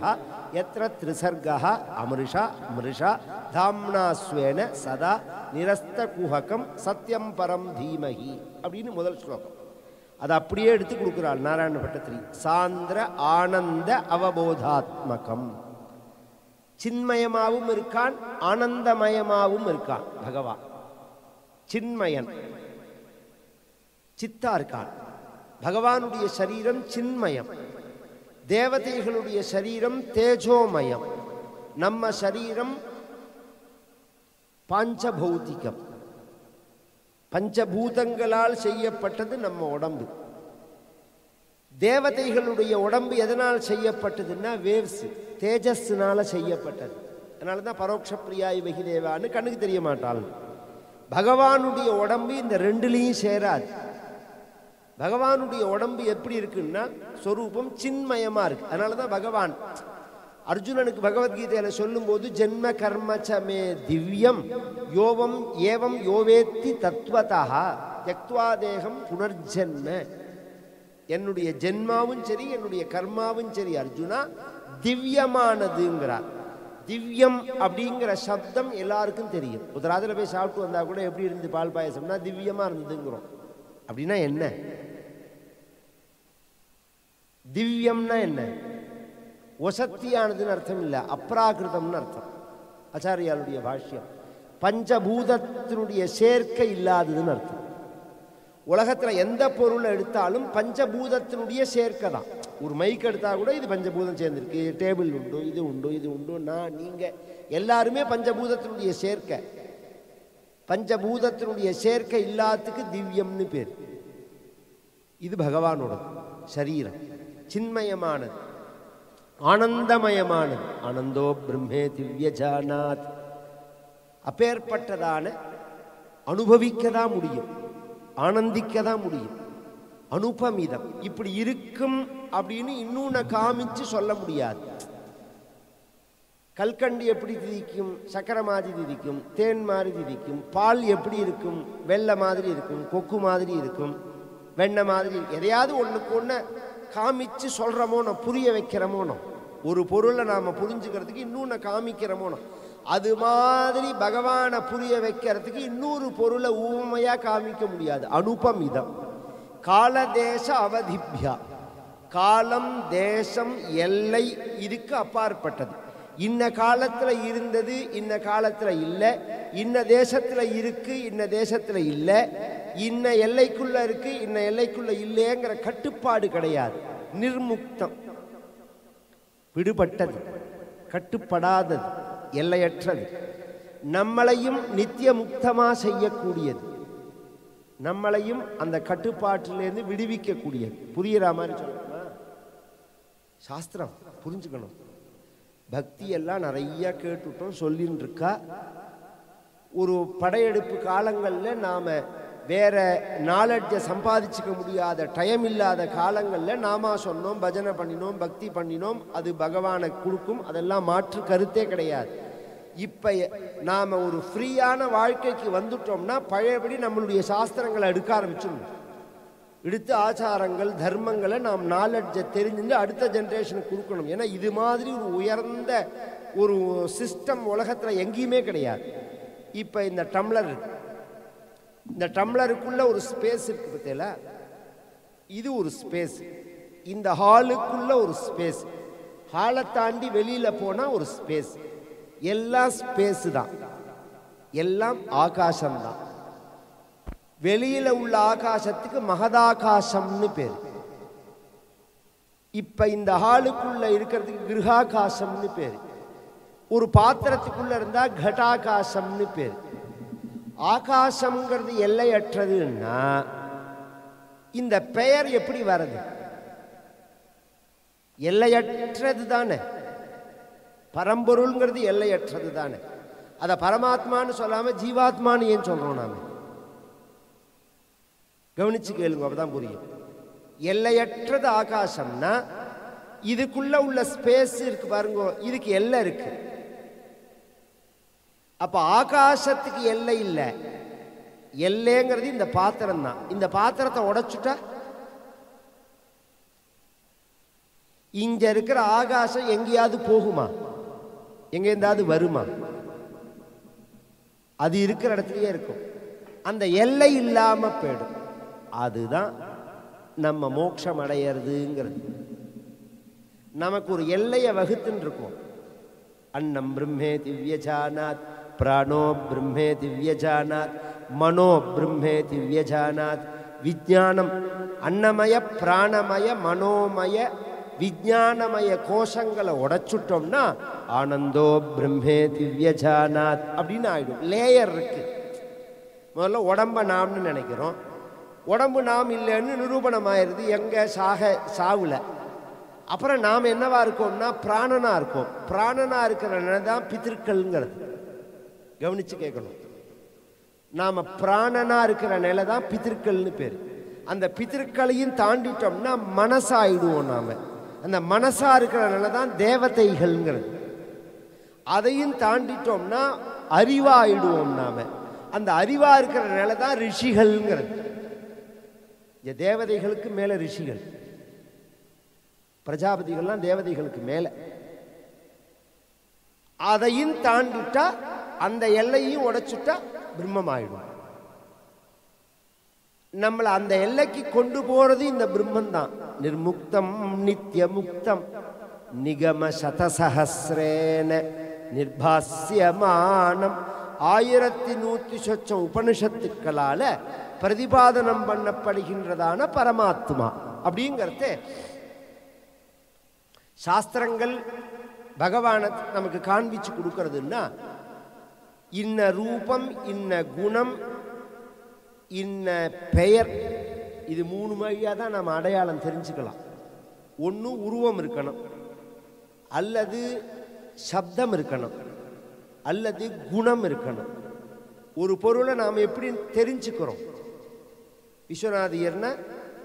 Speaker 4: யத்ர த்ரிசர்கः அமிர்ஷா மிருஷா தாம்னா ஸ்வேன சதா நிரஸ்த குஹகம் சத்யம் பரம் தீமஹி அப்படின்னு முதல் ஸ்லோகம். அதை அப்படியே எடுத்து கொடுக்குறாள் நாராயண பட்டத்திரி. சாந்திர ஆனந்த அவபோதாத்மகம். சின்மயமாவும் இருக்கான், ஆனந்தமயமாவும் இருக்கான் பகவான். சின்மயன் சித்தா இருக்கான். பகவானுடைய சரீரம் சின்மயம், தேவதைகளுடைய சரீரம் தேஜோமயம், நம்ம சரீரம் பஞ்சபௌதிகம், பஞ்சபூதங்களால் செய்யப்பட்டது நம்ம உடம்பு. தேவதைகளுடைய உடம்பு எதனால் செய்யப்பட்டதுன்னா வேவ்ஸ், தேஜஸ்னால செய்யப்பட்டது. அதனால தான் பரோட்ச பிரியாய் வகிதேவான்னு கண்ணுக்கு தெரிய மாட்டாள். பகவானுடைய உடம்பு இந்த ரெண்டுலேயும் சேராது. பகவானுடைய உடம்பு எப்படி இருக்குன்னா ஸ்வரூபம் சின்மயமாக இருக்கு. அதனால தான் பகவான் அர்ஜுனனுக்கு பகவத்கீதையில் சொல்லும்போது ஜென்ம கர்மச்சமே திவ்யம் யோவம் ஏவம் யோவேத்தி தத்வதா த்யக்த்வா தேகம் புனர்ஜென்ம. என்னுடைய ஜென்மாவும் சரி என்னுடைய கர்மாவும் சரி அர்ஜுனா திவ்யமானதுங்கிறார். திவ்யம் அப்படிங்கிற சப்தம் எல்லாருக்கும் தெரியும். ஒரு ராத்திரில போய் சாப்பிட்டு வந்தா கூட எப்படி இருந்து பால் பாயசம்னா திவ்யமாக இருந்ததுங்கிறோம். அப்படின்னா என்ன? திவ்யம்னா என்ன? ஒசத்தியானதுன்னு அர்த்தம் இல்லை, அப்ராகிருதம்னு அர்த்தம். ஆச்சாரியாளுடைய பாஷ்யம் பஞ்சபூதத்தினுடைய சேர்க்கை இல்லாததுன்னு அர்த்தம். உலகத்தில் எந்த பொருளை எடுத்தாலும் பஞ்சபூதத்தினுடைய சேர்க்கை தான். ஒரு மைக் எடுத்தால் கூட இது பஞ்சபூதம் சேர்ந்துருக்கு, டேபிள் உண்டு, இது உண்டு, இது உண்டு, நான் நீங்கள் எல்லாருமே பஞ்சபூதத்தினுடைய சேர்க்கை. பஞ்சபூதத்தினுடைய சேர்க்கை இல்லாததுக்கு திவ்யம்னு பேர். இது பகவானோட சரீரம் சின்மயமானது, ஆனந்தமயமானது. ஆனந்தோ பிரம்மே திவ்ய ஜானாத். அப்பேற்பட்டதான அனுபவிக்கதான் முடியும், ஆனந்திக்கதான் முடியும். அனுபமிதம் இப்படி இருக்கும் அப்படின்னு இன்னொன்று காமிச்சு சொல்ல முடியாது. கல்கண்டு எப்படி திதிக்கும்? சக்கரை மாதிரி திதிக்கும், தேன் மாதிரி திதிக்கும். பால் எப்படி இருக்கும்? வெள்ளை மாதிரி இருக்கும், கொக்கு மாதிரி இருக்கும், வெண்ணெய் மாதிரி. எதையாவது ஒன்றுக்கு ஒன்று காமிச்சு சொல்கிறோமோனோ, புரிய வைக்கிறோமோனோ, ஒரு பொருளை நாம் புரிஞ்சுக்கிறதுக்கு இன்னொன்று காமிக்கிறோமோனோ, அது மாதிரி பகவானை புரிய வைக்கிறதுக்கு இன்னொரு பொருளை ஊமையாக காமிக்க முடியாது. அனுபமிதம். காலதேச அவதிப்யா. காலம் தேசம் எல்லை இதுக்கு அப்பாற்பட்டது. இன்ன காலத்தில் இருந்தது, இன்ன காலத்தில் இல்லை, இன்ன தேசத்தில் இருக்கு, இன்ன தேசத்தில் இல்லை, இன்ன எல்லைக்குள்ள இருக்கு, இன்ன எல்லைக்குள்ள இல்லைங்கிற கட்டுப்பாடு கிடையாது. நிர்முக்தம், விடுபட்டது, கட்டுப்படாதது, எல்லையற்றது, நம்மளையும் நித்திய முக்தமாக செய்யக்கூடியது. நம்மளையும் அந்த கட்டுப்பாட்டிலேருந்து விடுவிக்கக்கூடிய. புரியுற மாதிரி சொல்லணுமா? சாஸ்திரம் புரிஞ்சுக்கணும். பக்தி எல்லாம் நிறைய கேட்டுட்டோம், சொல்லின்னு இருக்கா. ஒரு படையெடுப்பு காலங்களில் நாம் வேற நாலெட்ஜை சம்பாதிச்சுக்க முடியாத டைம் இல்லாத காலங்களில் நாம சொன்னோம், பஜனை பண்ணினோம், பக்தி பண்ணினோம், அது பகவானை கொடுக்கும். அதெல்லாம் மாற்று கருத்தே கிடையாது. இப்போ நாம் ஒரு ஃப்ரீயான வாழ்க்கைக்கு வந்துட்டோம்னா பழையபடி நம்மளுடைய சாஸ்திரங்களை எடுக்க ஆரம்பிச்சிடணும். எடுத்து ஆச்சாரங்கள் தர்மங்களை நாம் நாலெட்ஜை தெரிஞ்சுட்டு அடுத்த ஜென்ரேஷனுக்கு கொடுக்கணும். ஏன்னா இது மாதிரி ஒரு உயர்ந்த ஒரு சிஸ்டம் உலகத்தில் எங்கேயுமே கிடையாது. இப்போ இந்த டம்ளர் இருக்கு, இந்த டம்ளருக்குள்ள ஒரு ஸ்பேஸ் இருக்கு பார்த்தீங்களா? இது ஒரு ஸ்பேஸ். இந்த ஹாலுக்குள்ள ஒரு ஸ்பேஸ், ஹாலை தாண்டி வெளியில போனா ஒரு ஸ்பேஸ். எல்லாம் ஸ்பேஸ் தான், எல்லாம் ஆகாசம்தான். வெளியில உள்ள ஆகாசத்துக்கு மகதாகாசம்னு பேர். இப்ப இந்த ஹாலுக்குள்ள இருக்கிறதுக்கு கிருஹாகாசம்னு பேர். ஒரு பாத்திரத்துக்குள்ள இருந்தா கட்டாகாசம்னு பேர். ஆகாசம்ங்கிறது எல்லையற்றதுன்னா இந்த பெயர் எப்படி வருது? எல்லையற்றது தானே. பரம்பொருள்ங்கிறது எல்லையற்றது தானே. அதை பரமாத்மான்னு சொல்லாம ஜீவாத்மான்னு ஏன் சொல்றோம் நாம? கவனிச்சு கேளுங்க, அப்பதான் புரியும். எல்லையற்றது ஆகாசம்னா இதுக்குள்ள உள்ள ஸ்பேஸ் இருக்கு பாருங்க, இதுக்கு எல்லை இருக்கு. அப்ப ஆகாசத்துக்கு எல்லை இல்லை. எல்லைங்கிறது இந்த பாத்திரம் தான். இந்த பாத்திரத்தை உடைச்சுட்டா இங்க இருக்கிற ஆகாசம் எங்கேயாவது போகுமா? எங்கேயாவது வருமா? அது இருக்கிற இடத்துலயே இருக்கும். அந்த எல்லை இல்லாம போயிடும். அதுதான் நம்ம மோட்சம் அடையிறதுங்கிறது. நமக்கு ஒரு எல்லையை வகுத்துன்னு இருக்கும். அன்னம் பிரம்மே திவ்யஜானாத், பிராணோ பிரம்மே திவ்யஜானாத், மனோ பிரம்மே திவ்யஜானாத். விஜானம் அன்னமய பிராணமய மனோமய விஜானமய கோஷங்களை உடைச்சுட்டோம்னா ஆனந்தோ பிரம்மே திவ்யஜானாத் அப்படின்னு ஆயிடும். லேயர் இருக்கு. முதல்ல உடம்ப நாம்னு நினைக்கிறோம், உடம்பு நாம் இல்லைன்னு நிரூபணம் ஆயிடுது எங்க சாவுல. அப்புறம் நாம் என்னவா இருக்கோம்னா பிராணனா இருக்கோம். பிராணனா இருக்கிற நிலை தான் பித்திருக்கள்ங்கிறது. கவனிச்சு கேட்கணும். நாம பிராணனா இருக்கிற நிலை தான் பித்திருக்கள்னு பேர். அந்த பித்திருக்களையும் தாண்டிட்டோம்னா மனசாயிடுவோம் நாம. அந்த மனசா இருக்கிற நிலை தான் தேவதைகள்ங்கிறது. அதையும் தாண்டிட்டோம்னா அறிவாயிடுவோம் நாம. அந்த அறிவா இருக்கிற நிலை தான் ரிஷிகள்ங்கிறது. தேவதைகளுக்கு மேல ரிஷிகள், பிரஜாபதிகள்லாம் தேவதைகளுக்கு மேல. அதையும் தாண்டிட்டா அந்த எல்லையும் உடைச்சுட்டா பிரம்மமாயிடும். நம்மளை அந்த எல்லைக்கு கொண்டு போறது இந்த பிரம்மன் தான். நிர்முக்தம் நித்திய முக்தம் நிகம சதசஹஸ்ரேன நிர்பாஸ்யமானம். 1100 உபனிஷத்துக்களால பிரதிபாதனம் பண்ணப்படுகின்றதான பரமாத்மா அப்படிங்கிறது சாஸ்திரங்கள் பகவானை நமக்கு காண்பிச்சு கொடுக்கறதுன்னா இன்ன ரூபம், இன்ன குணம், இன்ன பெயர், இது 3 வழியா தான் நம்ம அடையாளம் தெரிஞ்சுக்கலாம். ஒன்று உருவம் இருக்கணும், அல்லது சப்தம் இருக்கணும், அல்லது குணம் இருக்கணும். ஒரு பொருளை நாம் எப்படி தெரிஞ்சுக்கிறோம்? விஸ்வநாதியர்னா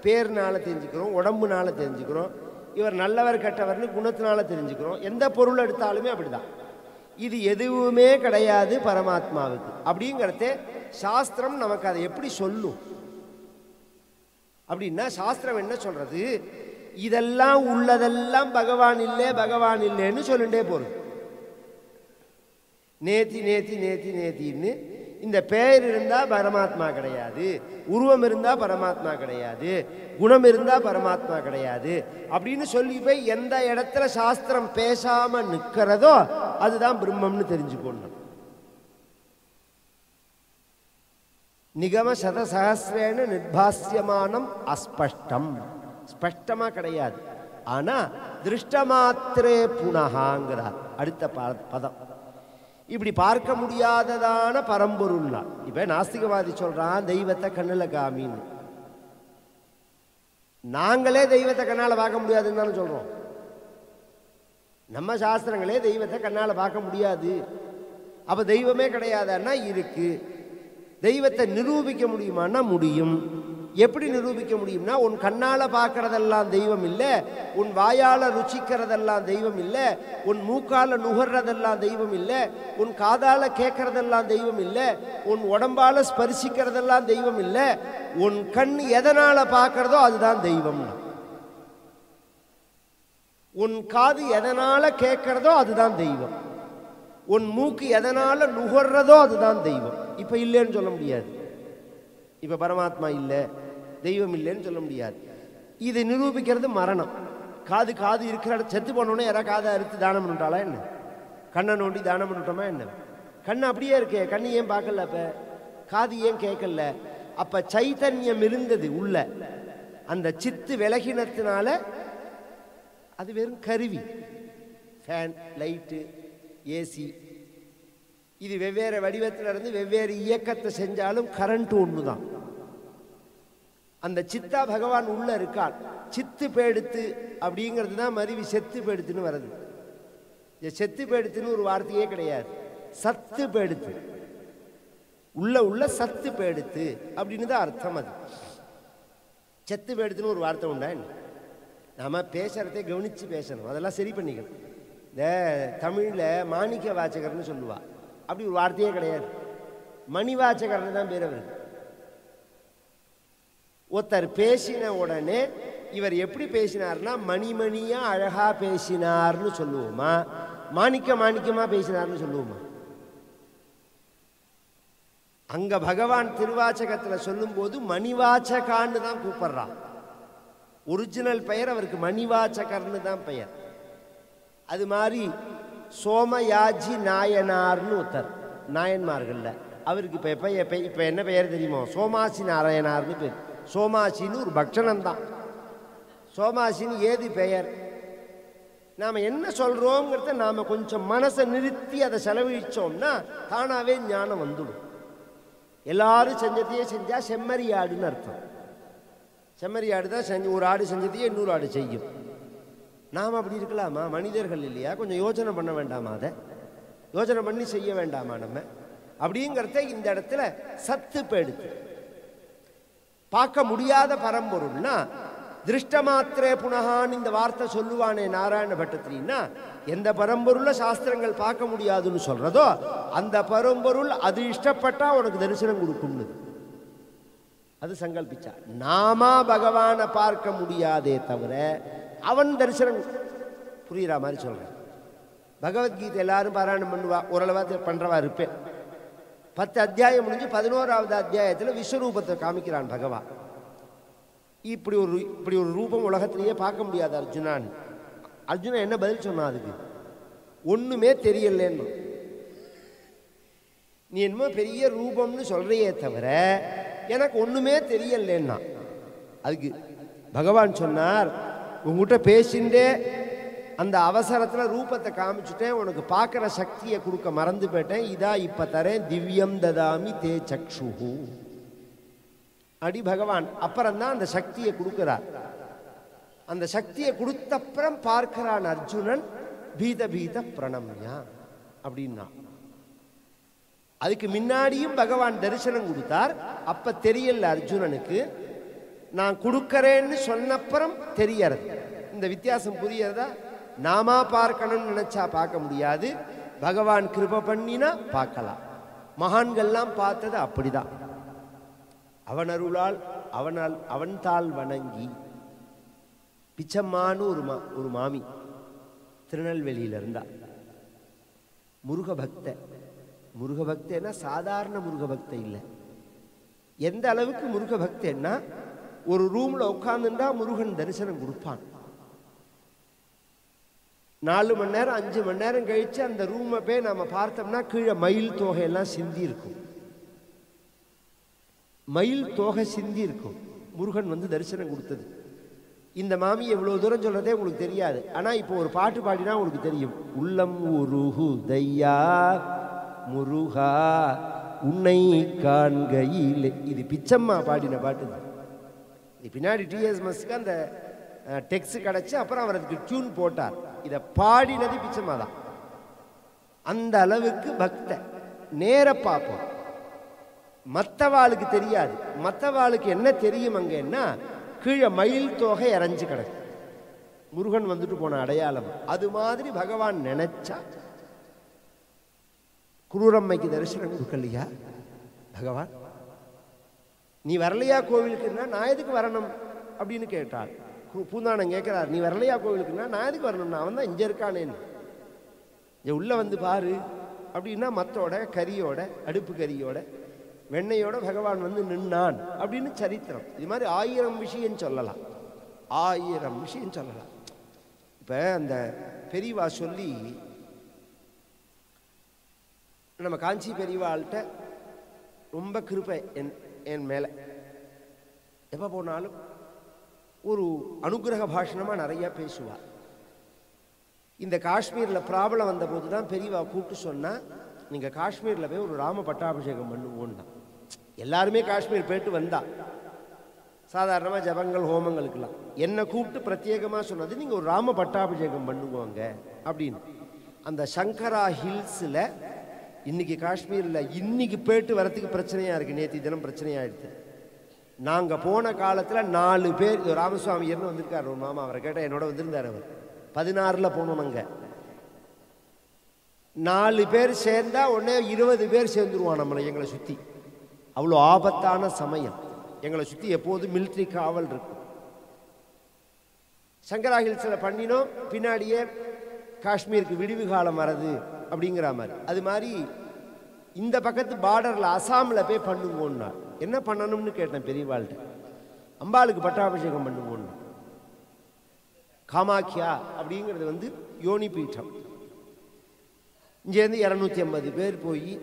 Speaker 4: பேர்னால தெரிஞ்சுக்கிறோம், உடம்புனால தெரிஞ்சுக்கிறோம். இவர் நல்லவர் கெட்டவர்னு குணத்தினால தெரிஞ்சுக்கிறோம். எந்த பொருள் எடுத்தாலுமே அப்படிதான். இது எதுவுமே கிடையாது பரமாத்மாவுக்கு அப்படிங்கிறத சாஸ்திரம் நமக்கு அதை எப்படி சொல்லும் அப்படின்னா, சாஸ்திரம் என்ன சொல்றது? இதெல்லாம் உள்ளதெல்லாம் பகவான் இல்லை பகவான் இல்லைன்னு சொல்லிட்டே போறது. நேத்தி நேத்தி நேத்தி நேத்தின்னு இந்த பெயர் இருந்தா பரமாத்மா கிடையாது, உருவம் இருந்தா பரமாத்மா கிடையாது, குணம் இருந்தா பரமாத்மா கிடையாது அப்படின்னு சொல்லி போய் எந்த இடத்துல சாஸ்திரம் பேசாம நிக்கிறதோ அதுதான் பிரம்மம்னு தெரிஞ்சுக்கணும். நிகம சதசஹஸ்ரேன நிர்பாஸ்யமானம் அஸ்பஷ்டம். ஸ்பஷ்டமா கிடையாது. ஆனா திருஷ்டமாத்திரே புனகாங்கிறார் அடுத்த பதம். இப்படி பார்க்க முடியாததான பரம்பொருள்னா. இப்போ நாஸ்திகவாதி சொல்கிறான் தெய்வத்தை கண்ணில் காமின்னு. நாங்களே தெய்வத்தை கண்ணால் பார்க்க முடியாதுன்னு தானே சொல்கிறோம். நம்ம சாஸ்திரங்களே தெய்வத்தை கண்ணால் பார்க்க முடியாது. அப்போ தெய்வமே கிடையாதுன்னா இருக்கு. தெய்வத்தை நிரூபிக்க முடியுமான்னா முடியும். எப்படி நிரூபிக்க முடியும்னா, உன் கண்ணால் பார்க்கறதெல்லாம் தெய்வம் இல்லை, உன் வாயால் ருச்சிக்கிறதெல்லாம் தெய்வம் இல்லை, உன் மூக்கால் நுகர்றதெல்லாம் தெய்வம் இல்லை, உன் காதால் கேட்கறதெல்லாம் தெய்வம் இல்லை, உன் உடம்பால் ஸ்பரிசிக்கிறதெல்லாம் தெய்வம் இல்லை. உன் கண் எதனால் பார்க்கறதோ அதுதான் தெய்வம். உன் காது எதனால் கேட்கறதோ அதுதான் தெய்வம். உன் மூக்கு எதனால் நுகர்றதோ அதுதான் தெய்வம். இப்போ இல்லைன்னு சொல்ல முடியாது. இப்போ பரமாத்மா இல்லை, தெய்வம் இல்லைன்னு சொல்ல முடியாது. இது நிரூபிக்கிறது மரணம். காது இருக்கிற செத்து போனோடனே யாராவது காதை அறுத்து தானம் பண்ணிட்டாளா என்ன? கண்ணை நோண்டி தானம் பண்ணிட்டோமா என்ன? கண் அப்படியே இருக்கே, கண்ணு ஏன் பார்க்கல? அப்போ காது ஏன் கேட்கல? அப்போ சைத்தன்யம் இருந்தது உள்ள, அந்த சித்து விலகினத்தினால அது வெறும் கருவி. ஃபேன், லைட்டு, ஏசி, இது வெவ்வேறு வடிவத்தில் இருந்து வெவ்வேறு இயக்கத்தை செஞ்சாலும் கரண்ட் ஒன்று தான். அந்த சித்தா பகவான் உள்ள இருக்கான். சித்து பேடுத்து அப்படிங்கிறது தான் மருவி செத்து பேடுத்துன்னு வருது. செத்து பேடுத்துன்னு ஒரு வார்த்தையே கிடையாது, சத்து பேடுத்து. உள்ள சத்து பேடுத்து அப்படின்னு தான் அர்த்தம். அது செத்து பேடுத்துன்னு ஒரு வார்த்தை உண்டா? நாம பேசுறதை கவனிச்சு பேசணும், அதெல்லாம் சரி பண்ணிக்கணும். இந்த தமிழில் மாணிக்க வாச்சகர்னு சொல்லுவா, அப்படி ஒரு வார்த்தையே கிடையாது. மணி வாச்சகர்னு தான் பேர் அவருக்கு. ஒருத்தர் பேசின உடனே இவர் எப்படி பேசினார்னா மணிமணியா அழகா பேசினார்னு சொல்லுவோமா, மாணிக்கமா பேசினார்னு சொல்லுவோமா? அங்க பகவான் திருவாச்சகத்தில் சொல்லும் போது மணிவாச்சகான்னு தான் கூப்பிடுறான். ஒரிஜினல் பெயர் அவருக்கு மணிவாச்சகர்னு தான் பெயர். அது மாதிரி சோமயாஜி நாயனார்னு ஒருத்தர் நாயன்மார்கள்ல, அவருக்கு இப்போ என்ன பெயர் தெரியுமோ? சோமாசி நாராயணார்னு பேர். சோமாசின்னு ஒரு பக்ஷணம் தான். சோமாசின்னு ஏது பெயர்? நாம் என்ன சொல்கிறோங்கிறத நாம் கொஞ்சம் மனசை நிறுத்தி அதை செலவழித்தோம்னா தானாகவே ஞானம் வந்துடும். எல்லாரும் செஞ்சதையே செஞ்சால் செம்மறியாடுன்னு அர்த்தம். செம்மறியாடு தான் ஒரு ஆடு செஞ்சதையே இன்னொரு ஆடு செய்யும். நாம் அப்படி இருக்கலாமா? மனிதர்கள் இல்லையா? கொஞ்சம் யோசனை பண்ண வேண்டாமா? அதை யோசனை பண்ணி செய்ய வேண்டாமா நம்ம? அப்படிங்கிறத இந்த இடத்துல சத்து போயிடுது. பார்க்க முடியாத பரம்பொருள்னா திருஷ்டமாத்திரே புனகான்னு இந்த வார்த்தை சொல்லுவானே நாராயண பட்டத்திரின்னா, எந்த பரம்பொருளை சாஸ்திரங்கள் பார்க்க முடியாதுன்னு சொல்றதோ அந்த பரம்பொருள் அது இஷ்டப்பட்டா உனக்கு தரிசனம் கொடுக்கும்னு அது சங்கல்பிச்சா. நாமா பகவானை பார்க்க முடியாதே தவிர அவன் தரிசனம் புரியுற மாதிரி சொல்றேன். பகவத்கீதை எல்லாரும் பாராயணம் பண்ணுவா, ஓரளவா பண்றவா இருப்பேன். 10 அத்தியாயம் முடிஞ்சு 11வது அத்தியாயத்தில் விஸ்வரூபத்தை காமிக்கிறான் பகவான். இப்படி ஒரு ரூபம் உலகத்திலேயே பார்க்க முடியாது அர்ஜுனான். அர்ஜுனன் என்ன பதில் சொன்னான் அதுக்கு? ஒண்ணுமே தெரியலன்னு. நீ என்னமோ பெரிய ரூபம்னு சொல்றியே தவிர எனக்கு ஒண்ணுமே தெரியலன்னா. அதுக்கு பகவான் சொன்னார், உங்ககிட்ட பேசிண்டே அந்த அவசரத்தில் ரூபத்தை காமிச்சுட்டேன், உனக்கு பார்க்குற சக்தியை கொடுக்க மறந்து போயிட்டேன். இதா இப்போ தரேன், திவ்யம் ததாமி தே சக்ஷுஹு அடி பகவான். அப்புறம்தான் அந்த சக்தியை கொடுக்கிறார். அந்த சக்தியை கொடுத்தப்புறம் பார்க்கிறான் அர்ஜுனன். பீத பீத பிரணம்யா அப்படின்னா. அதுக்கு முன்னாடியும் பகவான் தரிசனம் கொடுத்தார். அப்ப தெரியல அர்ஜுனனுக்கு. நான் கொடுக்கறேன்னு சொன்னப்புறம் தெரியறது. இந்த வித்தியாசம் புரியறதா? நாமா பார்க்கணும்னு நினைச்சா பார்க்க முடியாது, பகவான் கிருபை பண்ணினா பார்க்கலாம். மகான்கள்லாம் பார்த்தது அப்படிதான். அவன் அருளால் அவன் தாள் வணங்கி. பிச்சம்மான்னு ஒரு மாமி திருநெல்வேலியில இருந்தா. முருகபக்தன்னா சாதாரண முருகபக்த இல்லை. எந்த அளவுக்கு முருகபக்தன்னா, ஒரு ரூம்ல உட்கார்ந்துட்டா முருகன் தரிசனம் கொடுப்பான். 4 மணி நேரம் 5 மணி நேரம் கழிச்சு அந்த ரூமை போய் நாம பார்த்தோம்னா கீழே மயில் தோகையெல்லாம் சிந்தி இருக்கும். மயில் தோகை சிந்தி இருக்கும். முருகன் வந்து தரிசனம் கொடுத்தது. இந்த மாமி எவ்வளவு தூரம் சொல்றதே உங்களுக்கு தெரியாது. ஆனா இப்போ ஒரு பாட்டு பாடினா உங்களுக்கு தெரியும். உள்ளம் உருகு தையா முருகா உன்னை காண்கையிலே. இது பிச்சம்மா பாடின பாட்டு. இது பின்னாடி டிஎஸ் மஸ்க்கு அந்த டெக்ஸ்ட் கிடச்சி அப்புறம் அவர் அதுக்கு டியூன் போட்டார். இதை பாடினது பிச்சம்மா தான். அந்த அளவுக்கு பக்த நேர பார்ப்போம். மற்றவாளுக்கு தெரியாது. மற்றவாளுக்கு என்ன தெரியும் அங்கன்னா கீழே மயில் தொகை இறஞ்சி கிடக்கு, முருகன் வந்துட்டு போன அடையாளம். அது மாதிரி பகவான் நினைச்சா குரூரம்மைக்கு தரிசனம் கொடுக்கலையா பகவான்? நீ வரலையா கோவிலுக்குன்னா நான் எதுக்கு வரணும் அப்படின்னு கேட்டாள். பூந்தானம் கேட்கிறார், நீ வரலையா கோவிலுக்குன்னா நான் எதுக்கு வரணும்னா அவன் தான் இங்கே இருக்கானேன்னு. இங்கே உள்ள வந்து பாரு அப்படின்னா மத்தோட கரியோட அடுப்பு கரியோட வெண்ணையோட பகவான் வந்து நின்னான் அப்படின்னு சரித்திரம். இது மாதிரி 1000 விஷயம் சொல்லலாம், 1000 விஷயம் சொல்லலாம். இப்போ அந்த பெரியவா சொல்லி நம்ம காஞ்சி பெரியவாள்கிட்ட ரொம்ப கிருப்பை என் மேலே. எப்போ போனாலும் ஒரு அனுகிரக பாஷணமாக நிறையா பேசுவாள். இந்த காஷ்மீரில் ப்ராப்ளம் வந்தபோது தான் பெரியவா கூப்பிட்டு சொன்னால், நீங்கள் காஷ்மீரில் போய் ஒரு ராம பட்டாபிஷேகம் பண்ணுவோன்னா. எல்லாருமே காஷ்மீர் போயிட்டு வந்தா சாதாரணமாக ஜபங்கள் ஹோமங்களுக்கெல்லாம். என்னை கூப்பிட்டு பிரத்யேகமாக சொன்னது, நீங்கள் ஒரு ராம பட்டாபிஷேகம் பண்ணுவோங்க அப்படின்னு. அந்த சங்கரா ஹில்ஸில் இன்னைக்கு காஷ்மீரில் இன்னைக்கு போயிட்டு வரத்துக்கு பிரச்சனையாக இருக்குது. நேற்று தினம் பிரச்சனையாகிடுது. நாங்கள் போன காலத்தில் 4 பேர், ராமசுவாமியர்னு வந்திருக்காரு ஒரு மாமா, அவரை கேட்டால் என்னோட வந்திருந்தார். அவர் 16 போனோம். அங்கே 4 பேர் சேர்ந்தா உடனே 20 பேர் சேர்ந்துருவான் நம்மளை, எங்களை சுற்றி. அவ்வளோ ஆபத்தான சமயம். எங்களை சுற்றி எப்போதும் மிலிட்ரி காவல் இருக்கும். சங்கரா ஹில்ஸில் பண்ணினோம், பின்னாடியே காஷ்மீருக்கு விடிவு காலம் வர்றது அப்படிங்கிற மாதிரி. அது மாதிரி இந்த பக்கத்து பார்டரில் அசாமில் போய் பண்ணுவோன்னா. என்ன பண்ணணும்னு கேட்டேன் பெரியவாள்கிட்ட. அம்பாளுக்கு பட்டாபிஷேகம் பண்ணுவோன்னு. காமாக்கியா அப்படிங்கிறது வந்து யோனி பீட்டம். இங்கேருந்து 250 பேர் போய்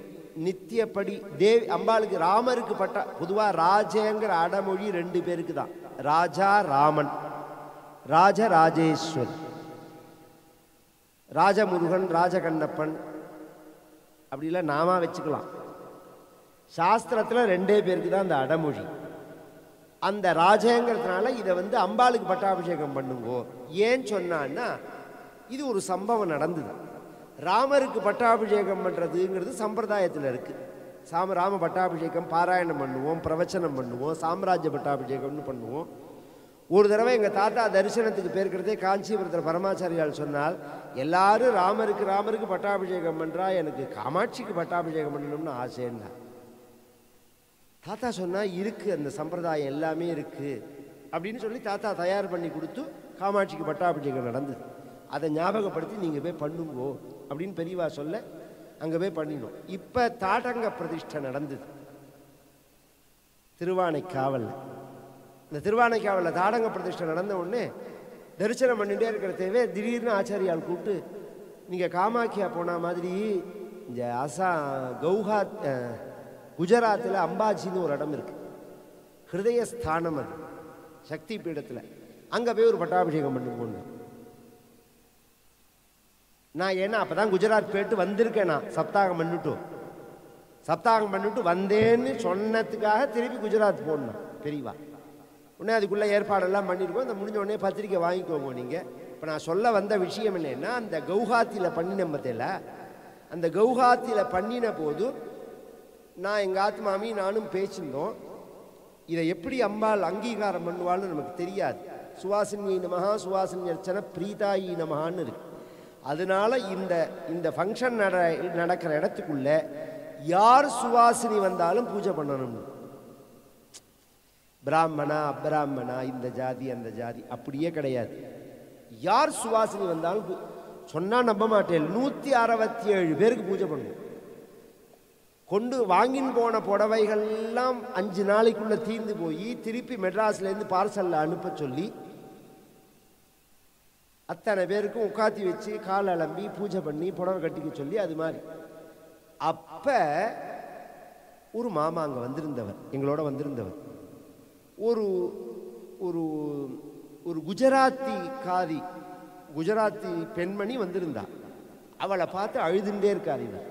Speaker 4: நித்தியப்படி தேவி அம்பாளுக்கு ராமருக்கு பொதுவாக ராஜேங்கிற அடமொழி 2 பேருக்கு தான். ராஜா ராமன், ராஜராஜேஸ்வரி, ராஜமுருகன், ராஜகண்ணப்பன் அப்படிலாம் நாம வச்சுக்கலாம். சாஸ்திரத்தில் 2 பேருக்கு தான் அந்த அடமொழி. அந்த ராஜங்கிறதுனால இதை வந்து அம்பாளுக்கு பட்டாபிஷேகம் பண்ணுங்கோ. ஏன் சொன்னான்னா இது ஒரு சம்பவம் நடந்தது. ராமருக்கு பட்டாபிஷேகம் பண்ணுறதுங்கிறது சம்பிரதாயத்தில் இருக்குது. ராம பட்டாபிஷேகம் பாராயணம் பண்ணுவோம், பிரவச்சனம் பண்ணுவோம், சாம்ராஜ்ய பட்டாபிஷேகம்னு பண்ணுவோம். ஒரு தடவை எங்கள் தாத்தா தரிசனத்துக்கு போயிருக்கிறதே காஞ்சிபுரத்தில் பரமாச்சாரியால் சொன்னால், எல்லாரும் ராமருக்கு பட்டாபிஷேகம் பண்ணுறா, எனக்கு காமாட்சிக்கு பட்டாபிஷேகம் பண்ணணும்னு ஆசைன்னா. தாத்தா சொன்னால் இருக்குது, அந்த சம்பிரதாயம் எல்லாமே இருக்குது அப்படின்னு சொல்லி தாத்தா தயார் பண்ணி கொடுத்து காமாட்சிக்கு பட்டாபிஷேகம் நடந்தது. அதை ஞாபகப்படுத்தி நீங்கள் போய் பண்ணுங்கோ அப்படின்னு பெரியவா சொல்ல அங்கே போய் பண்ணினோம். இப்போ தாட்டங்க பிரதிஷ்டை நடந்தது திருவானைக்காவலில். இந்த திருவானைக்காவலில் தாடங்க பிரதிஷ்டை நடந்த உடனே தரிசனம் பண்ணிகிட்டே இருக்கிற தேவை திடீர்னு ஆச்சாரியால் கூப்பிட்டு, நீங்கள் காமாக்கியா போன மாதிரி இந்த குஜராத்தில் அம்பாஜின்னு ஒரு இடம் இருக்குது, ஹிருதயஸ்தானம், அது சக்தி பீடத்தில். அங்கே போய் ஒரு பட்டாபிஷேகம் பண்ணுவோன்னு நான். ஏன்னா அப்போ தான் குஜராத் போயிட்டு வந்திருக்கேன் நான். சப்தாகம் பண்ணிட்டு வந்தேன்னு சொன்னதுக்காக திருப்பி குஜராத் போடணும் பெரியவா. உடனே அதுக்குள்ளே ஏற்பாடெல்லாம் பண்ணியிருக்கோம். அந்த முடிஞ்ச உடனே பத்திரிக்கை வாங்கிக்கோங்க நீங்கள். இப்போ நான் சொல்ல வந்த விஷயம் என்னென்னா, அந்த கவுஹாத்தியில் பண்ணின பற்றில, அந்த கவுஹாத்தியில் பண்ணின போது நான் எங்கள் ஆத்மாமி நானும் பேசியிருந்தோம். இதை எப்படி அம்பாள் அங்கீகாரம் பண்ணுவாள்னு நமக்கு தெரியாது. சுவாசினி நமஹா, சுவாசினி அர்ச்சனை, பிரீதாயி நமஹான்னு இருக்கு. அதனால இந்த ஃபங்க்ஷன் நடக்கிற இடத்துக்குள்ள யார் சுவாசினி வந்தாலும் பூஜை பண்ணணும்னு. பிராமணா அப்ராமணா, இந்த ஜாதி அந்த ஜாதி அப்படியே கிடையாது. யார் சுவாசினி வந்தாலும் சொன்னால் நம்ப மாட்டேன், 167 பேருக்கு பூஜை பண்ணுவோம். கொண்டு வாங்கின்னு போன புடவைகள்லாம் 5 நாளைக்குள்ளே தீர்ந்து போய் திருப்பி மெட்ராஸ்லேருந்து பார்சலில் அனுப்ப சொல்லி அத்தனை பேருக்கும் உட்காத்தி வச்சு கால் அலம்பி பூஜை பண்ணி புடவை கட்டிக்க சொல்லி, அது மாதிரி. அப்போ ஒரு மாமா அங்கே வந்திருந்தவர், எங்களோட வந்திருந்தவர், ஒரு ஒரு ஒரு குஜராத்தி பெண்மணி வந்திருந்தா. அவளை பார்த்து அழுதுண்டே இருக்கார் இவர்.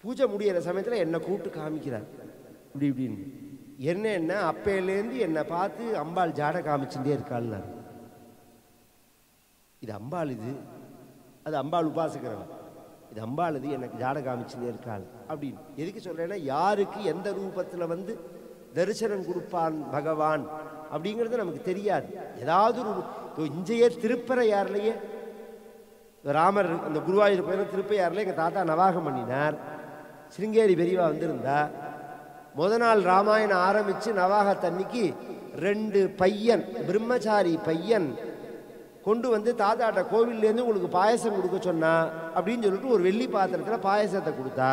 Speaker 4: பூஜை முடிகிற சமயத்தில் என்னை கூப்பிட்டு காமிக்கிறார் இப்படி இப்படின்னு. என்ன அப்பையிலேருந்து என்னை பார்த்து அம்பாள் ஜாடை காமிச்சுட்டே இருக்காள்னார். இது அம்பாள், அது அம்பாள் உபாசக்கிறவன், இது அம்பாள், இது எனக்கு ஜாடை காமிச்சுட்டே இருக்காள் அப்படின்னு. எதுக்கு சொல்கிறேன்னா, யாருக்கு எந்த ரூபத்தில் வந்து தரிசனம் கொடுப்பான் பகவான் அப்படிங்கிறது நமக்கு தெரியாது. ஏதாவது ஒரு இஞ்சையே திருப்பரையார்லையே ராமர் அந்த குருவாயூர் போய் திருப்பையாரில் எங்கள் தாத்தா நவாகம் பண்ணினார். சிருங்கேரி பெரியவா வந்திருந்தா முத நாள் ராமாயணம் ஆரம்பித்து நவாகத்தன்னைக்கு 2 பையன் பிரம்மச்சாரி பையன் கொண்டு வந்து தாத்தாட்ட கோவில்லேருந்து உங்களுக்கு பாயசம் கொடுக்க சொன்னா அப்படின்னு சொல்லிட்டு ஒரு வெள்ளி பாத்திரத்தில் பாயசத்தை கொடுத்தா.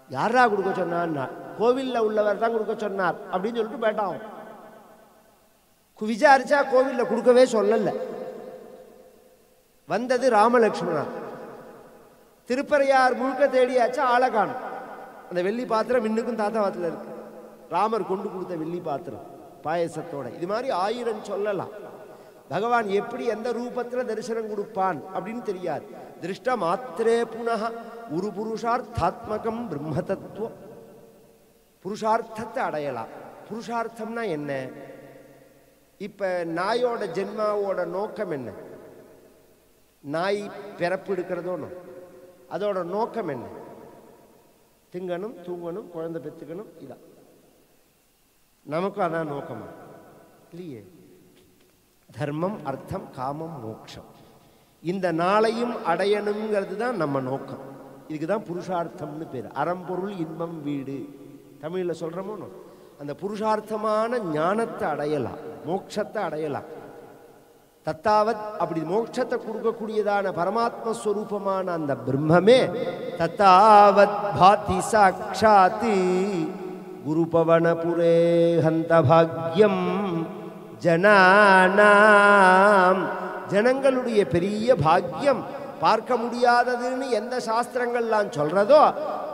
Speaker 4: யாரா கொடுக்க சொன்னான்னா, கோவிலில் உள்ளவர் தான் கொடுக்க சொன்னார் அப்படின்னு சொல்லிட்டு போயிட்டான். விசாரிச்சா கோவிலில் கொடுக்கவே சொல்லலை. வந்தது ராமலட்சுமணா. திருப்பரையார் முழுக்க தேடியாச்சா ஆளை காணும். அந்த வெள்ளி பாத்திரம் இன்னுக்கும் தாத்தாவாத்தில் இருக்கு. ராமர் கொண்டு கொடுத்த வெள்ளி பாத்திரம் பாயசத்தோட. இது மாதிரி 1000 சொல்லலாம். பகவான் எப்படி எந்த ரூபத்தில் தரிசனம் கொடுப்பான் அப்படின்னு தெரியாது. திருஷ்ட மாத்திரே புனः ஒரு புருஷார்த்தாத்மகம் பிரம்ம தத்துவம். புருஷார்த்தத்தை அடையலாம். புருஷார்த்தம்னா என்ன? இப்போ நாயோட ஜென்மாவோட நோக்கம் என்ன? நாய் பிறப்பு எடுக்கிறதோன்னு அதோட நோக்கம் என்ன? திங்கணும், தூங்கணும், குழந்தை பெற்றுக்கணும். இதான் நமக்கும் அதான் நோக்கமா இல்லையே. தர்மம், அர்த்தம், காமம், மோட்சம், இந்த நாளையும் அடையணுங்கிறது தான் நம்ம நோக்கம். இதுக்கு தான் புருஷார்த்தம்னு பேர். அறம்பொருள் இன்பம் வீடு தமிழில் சொல்கிறோமோ. அந்த புருஷார்த்தமான ஞானத்தை அடையலாம், மோட்சத்தை அடையலாம். தத்தாவத் அப்படி மோட்சத்தை கொடுக்கக்கூடியதான பரமாத்மஸ்வரூபமான அந்த பிரம்மமே தத்தாவத் பாதி சாட்சாத் குருபவனபுரே ஹந்த பாக்யம் ஜனானாம். ஜனங்களுடைய பெரிய பாக்கியம், பார்க்க முடியாததுன்னு எந்த சாஸ்திரங்கள்லாம் சொல்றதோ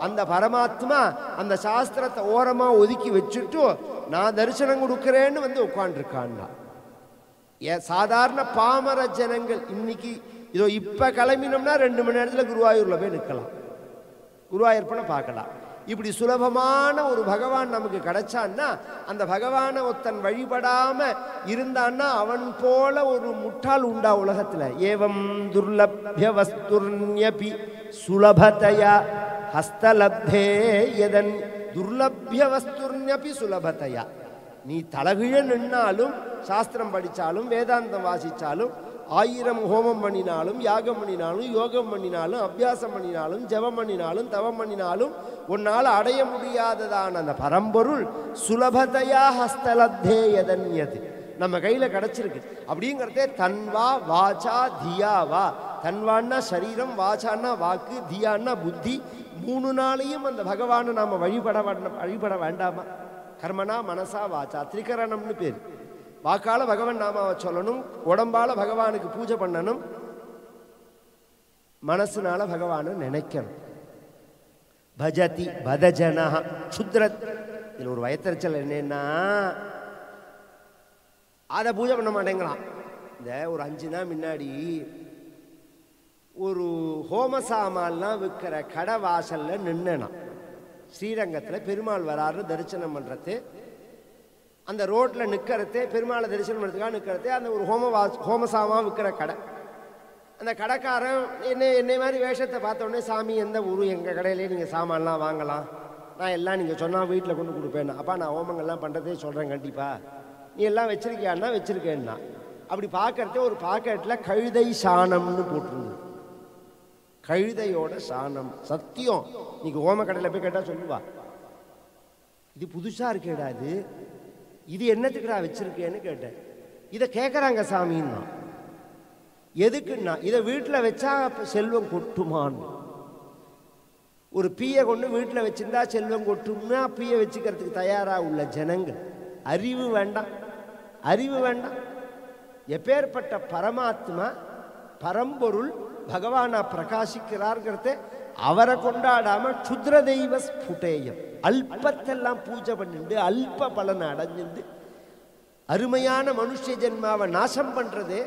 Speaker 4: அந்த பரமாத்மா அந்த சாஸ்திரத்தை ஓரமாக ஒதுக்கி வச்சுட்டு நான் தரிசனம் கொடுக்குறேன்னு வந்து உட்காண்டிருக்கான்னா. சாதாரண பாமர ஜனங்கள் இன்னைக்கு இதோ இப்போ கிளம்பினோம்னா 2 மணி நேரத்தில் குருவாயூரில் போய் நிற்கலாம், குருவாயூர்ப்பனை பார்க்கலாம். இப்படி சுலபமான ஒரு பகவான் நமக்கு கிடைச்சான்னா, அந்த பகவானை ஒருத்தன் வழிபடாம இருந்தான்னா அவன் போல ஒரு முட்டாள் உண்டா உலகத்தில்? ஏவம் துர்லப்ய வஸ்துர்ன்யபி சுலபதயா ஹஸ்தலப்தே யதன். துர்லப்ய வஸ்துர்ன்யபி சுலபதயா. நீ தலகிழ நின்னாலும், சாஸ்திரம் படித்தாலும், வேதாந்தம் வாசித்தாலும், 1000 ஹோமம் பண்ணினாலும், யாகம் பண்ணினாலும், யோகம் பண்ணினாலும், அபியாசம் பண்ணினாலும், ஜபம் பண்ணினாலும், தவம் பண்ணினாலும் உன்னால் அடைய முடியாததான அந்த பரம்பொருள் சுலபதையா ஹஸ்தலப்தே யதன்யது நம்ம கையில் கிடச்சிருக்கு. அப்படிங்கிறதே தன்வா வாச்சா தியாவா. தன்வான்னா சரீரம், வாச்சான்னா வாக்கு, தியான்னா புத்தி. 3 நாளையும் அந்த பகவானை நாம் வழிபட வேண்டாமா? கர்மனா மனசா வாச்சா திரிகரணம்னு பேர். வாக்கால பகவான் நாமாவை சொல்லணும், உடம்பால பகவானுக்கு பூஜை பண்ணணும், மனசுனால பகவானை நினைக்கணும். பஜதி பதஜனா சுத்ரத். இதில் ஒரு வயத்தறிச்சல் என்னன்னா, அதை பூஜை பண்ண மாட்டேங்கிறான். இந்த ஒரு 5 நாள் முன்னாடி ஒரு ஹோமசாமான்லாம் விற்கிற கடை வாசல்ல நின்னா. ஸ்ரீரங்கத்தில் பெருமாள் வராரு தரிசனம் பண்ணுறது. அந்த ரோட்டில் நிற்கிறதே, பெருமாளை தரிசனம் பண்ணுறதுக்காக நிற்கிறதே அந்த ஒரு ஹோமசாமான் விற்கிற கடை. அந்த கடைக்காரன் என்னை மாதிரி வேஷத்தை பார்த்தோடனே, சாமி எந்த ஊர், எங்கள் கடையிலே நீங்கள் சாமான்லாம் வாங்கலாம், நான் எல்லாம் நீங்கள் சொன்னால் வீட்டில் கொண்டு கொடுப்பேன். அப்பா நான் ஹோமங்கள்லாம் பண்ணுறதே சொல்கிறேன், கண்டிப்பாக நீ எல்லாம் வச்சிருக்கியான்னா வச்சுருக்கேன்னா. அப்படி பார்க்கறதே ஒரு பாக்கெட்டில் கழுதை சாணம்னு போட்டிருந்தது. கழுதையோட சாணம். சத்தியம், நீங்கள் ஹோம கடையில் போய் கேட்டால் சொல்லுவா, இது புதுசாக இருக்கேடா, இது என்னத்துக்குடா வச்சிருக்கேன்னு கேட்டேன். இதை கேட்குறாங்க சாமின்னா. எதுக்குன்னா, இதை வீட்டில் வச்சா செல்வம் கொட்டுமான்னு. ஒரு பீயை கொண்டு வீட்டில் வச்சுருந்தா செல்வம் கொட்டும்னா பீயை வச்சுக்கிறதுக்கு தயாராக உள்ள ஜனங்கள். அறிவு வேண்டாம், அறிவு வேண்டாம். எப்பேற்பட்ட பரமாத்மா பரம்பொருள் பகவானா பிரகாசிக்கிறார்கிறத அவரை கொண்டாடாம க்ஷுத்ர தெய்வ ஸ்புடேயம், அல்பத்தெல்லாம் பூஜை பண்ணிட்டு அல்ப பலனை அடைஞ்சிட்டு அருமையான மனுஷ ஜென்மாவை நாசம் பண்றதே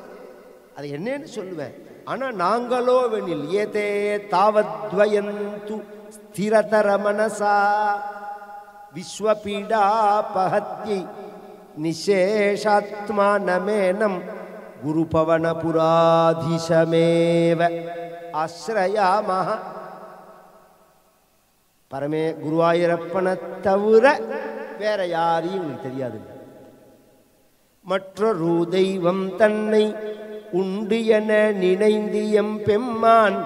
Speaker 4: அது என்னன்னு சொல்லுவேன். ஆனா நாங்களோ வெனில் ஏதே தாவத்வயந்து ஸ்திரதர மனசா விஸ்வபீடாபஹத்யை நிசேஷாத்மானமேனம் குருபவனபுராதிசமேவ ஆஸ்ரயாமஹ. பரமே குருவாயூரப்பனை தவிர வேற யாரையும் உங்களுக்கு தெரியாது. மற்றொரு தெய்வம் தன்னை உண்டு என நினைந்தியம் பெம்மான்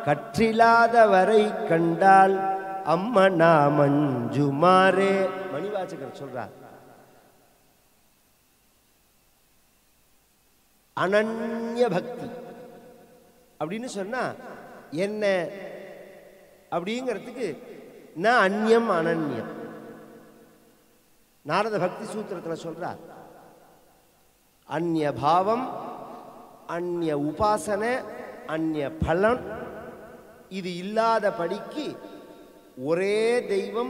Speaker 4: கற்றில்லாதவரை கண்டால் அம்மனா மஞ்சுமாரே. மணிவாசகர் சொல்றார், அனன்ய பக்தி அப்படின்னு சொன்னா என்ன அப்படிங்கிறதுக்கு நான் அந்நியம் அனன்யம். நாரத பக்தி சூத்திரத்தில் சொல்றார், அந்நிய பாவம், அந்நிய உபாசனை, அந்நிய பலன் இது இல்லாத படிக்கு ஒரே தெய்வம்,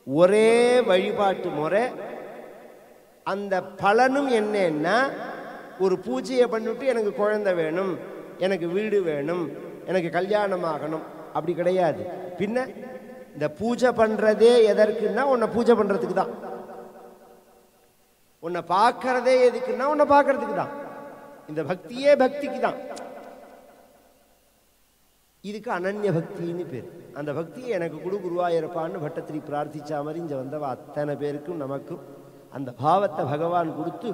Speaker 4: ஒரே வழிபாட்டு முறை. அந்த பலனும் என்னன்னா, ஒரு பூஜையை பண்ணிவிட்டு எனக்கு குழந்தை வேணும், எனக்கு வீடு வேணும், எனக்கு கல்யாணம் ஆகணும் அப்படி கிடையாது. பின்ன இந்த பூஜை பண்றதே எதற்குன்னா உன்னை பூஜை பண்றதுக்கு தான். உன்னை பார்க்கறதே எதுக்குன்னா உன்னை பார்க்கறதுக்கு தான். இந்த பக்தியே பக்திக்கு தான். இதுக்கு அனன்ய பக்தின்னு பேர். அந்த பக்தியை எனக்கு குரு குருவாயூரப்பான்னு பட்டத்திரி பிரார்த்திச்சா மாதிரி இங்கே வந்தவ அத்தனை பேருக்கும் நமக்கும் அந்த பாவத்தை பகவான் கொடுத்து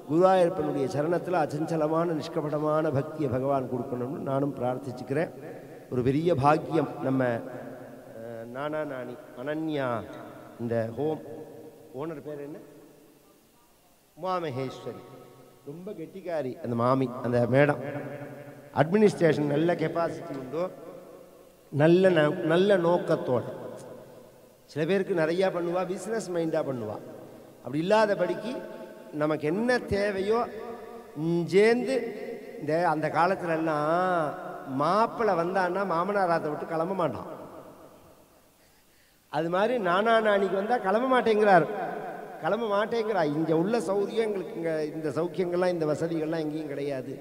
Speaker 4: குருவாயூரப்பனுடைய சரணத்தில் அச்சஞ்சலமான நிஷ்கபடமான பக்தியை பகவான் கொடுக்கணும்னு நானும் பிரார்த்திச்சுக்கிறேன். ஒரு பெரிய பாக்கியம். நம்ம நானா நானி அனன்யா இந்த ஹோம் ஓனர் பேர் என்ன, உமாமகேஸ்வரி, ரொம்ப கெட்டிக்காரி அந்த மாமி, அந்த மேடம். அட்மினிஸ்ட்ரேஷன் நல்ல கெப்பாசிட்டி உண்டோ, நல்ல நோக்கத்தோடு. சில பேருக்கு நிறையா பண்ணுவா, பிஸ்னஸ் மைண்டாக பண்ணுவா. அப்படி இல்லாதபடிக்கு நமக்கு என்ன தேவையோ சேர்ந்து இந்த அந்த காலத்துலலாம் மாப்பிள்ளை வந்தான்னா மாமனாராத்தை விட்டு கிளம்ப மாட்டான். அது மாதிரி நானா நானிக்கு வந்தால் கிளம்ப மாட்டேங்கிறா. இங்கே உள்ள சௌகரியம் எங்களுக்கு இங்கே இந்த சௌக்கியங்கள்லாம் இந்த வசதிகள்லாம் எங்கேயும் கிடையாது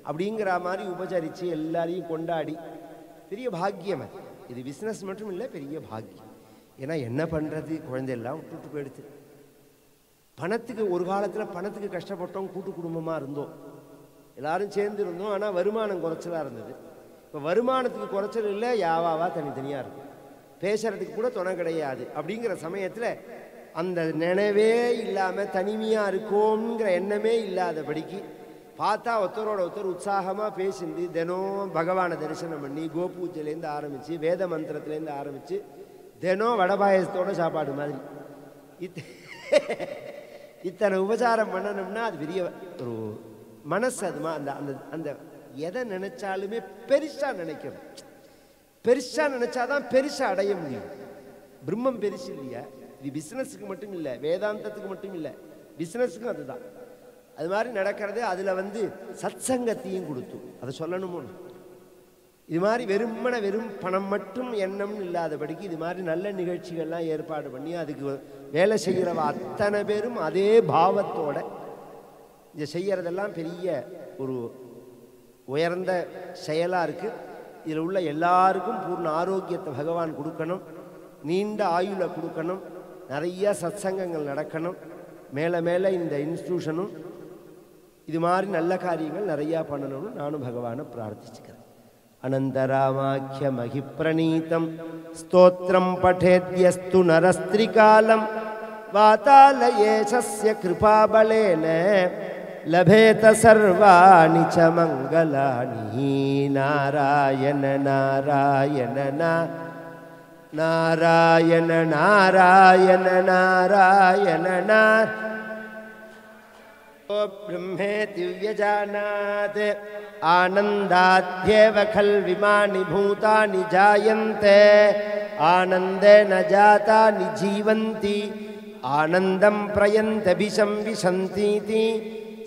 Speaker 4: அப்படிங்கிற மாதிரி உபச்சரித்து எல்லாரையும் கொண்டாடி பெரிய பாக்கியம். இது பிஸ்னஸ் மட்டும் இல்லை, பெரிய பாக்கியம். ஏன்னா என்ன பண்ணுறது, குழந்தையெல்லாம் விட்டுட்டு போயிடுது. பணத்துக்கு ஒரு காலத்தில் பணத்துக்கு கஷ்டப்பட்டோம், கூட்டு குடும்பமாக இருந்தோம், எல்லாரும் சேர்ந்து இருந்தோம். ஆனால் வருமானம் குறைச்சலாக இருந்தது. இப்போ வருமானத்துக்கு குறைச்சல் இல்லை, யாவாவா தனித்தனியாக இருக்கும், பேசுறதுக்கு கூட துணை கிடையாது. அப்படிங்கிற சமயத்தில் அந்த நினைவே இல்லாமல் தனிமையாக இருக்கோங்கிற எண்ணமே இல்லாதபடிக்கு பார்த்தா ஒருத்தரோட ஒருத்தர் உற்சாகமாக பேசிட்டு தினம் பகவானை தரிசனம் பண்ணி கோபூஜையிலேருந்து ஆரம்பித்து வேத மந்திரத்துலேருந்து ஆரம்பித்து தினம் வடபாயசத்தோட சாப்பாடு மாதிரி இத்தனை உபசாரம் பண்ணணும்னா அது பெரிய ஒரு மனசு. அதுமா அந்த அந்த அந்த எதை நினைச்சாலுமே பெருசாக நினைக்கணும். பெருசாக நினைச்சாதான் பெருசாக அடைய முடியும். பிரம்மம் பெருசு இல்லையா? இது பிஸ்னஸுக்கு மட்டும் இல்லை, வேதாந்தத்துக்கு மட்டும் இல்லை, பிஸ்னஸுக்கும் அதுதான். அது மாதிரி நடக்கிறது. அதில் சத்சங்கத்தையும் கொடுத்து அதை சொல்லணுமோ. இது மாதிரி வெறும் பணம் மட்டும் எண்ணம்னு இல்லாதபடிக்கு இது மாதிரி நல்ல நிகழ்ச்சிகள்லாம் ஏற்பாடு பண்ணி அதுக்கு வேலை செய்கிறவ அத்தனை பேரும் அதே பாவத்தோட இதை செய்கிறதெல்லாம் பெரிய ஒரு உயர்ந்த செயலாக இருக்குது. இதில் உள்ள எல்லாருக்கும் பூர்ண ஆரோக்கியத்தை பகவான் கொடுக்கணும், நீண்ட ஆயுளை கொடுக்கணும், நிறைய சத்சங்கங்கள் நடக்கணும். மேலே மேலே இந்த இன்ஸ்டியூஷனும் இது மாதிரி நல்ல காரியங்கள் நிறையா பண்ணணும்னு நானும் பகவானை பிரார்த்திச்சுக்கிறேன். அனந்தராமாக்கிய மகிப்ரணீதம் ஸ்தோத்திரம் படேத்யஸ்து நரஸ்திரிகாலம் வாதாலயேசஸ்ய கிருபாபலேன லபேத சர்வாணி ச மங்களானி. நாராயண நாராயண நாராயண நாராயண நாராயண ब्रह्मेति व्यजानात् आनन्दाद्येव खल्विमानि भूतानि जायन्ते आनन्देन जातानि जीवन्ति आनन्दं प्रयन्तभिसंविशन्तीति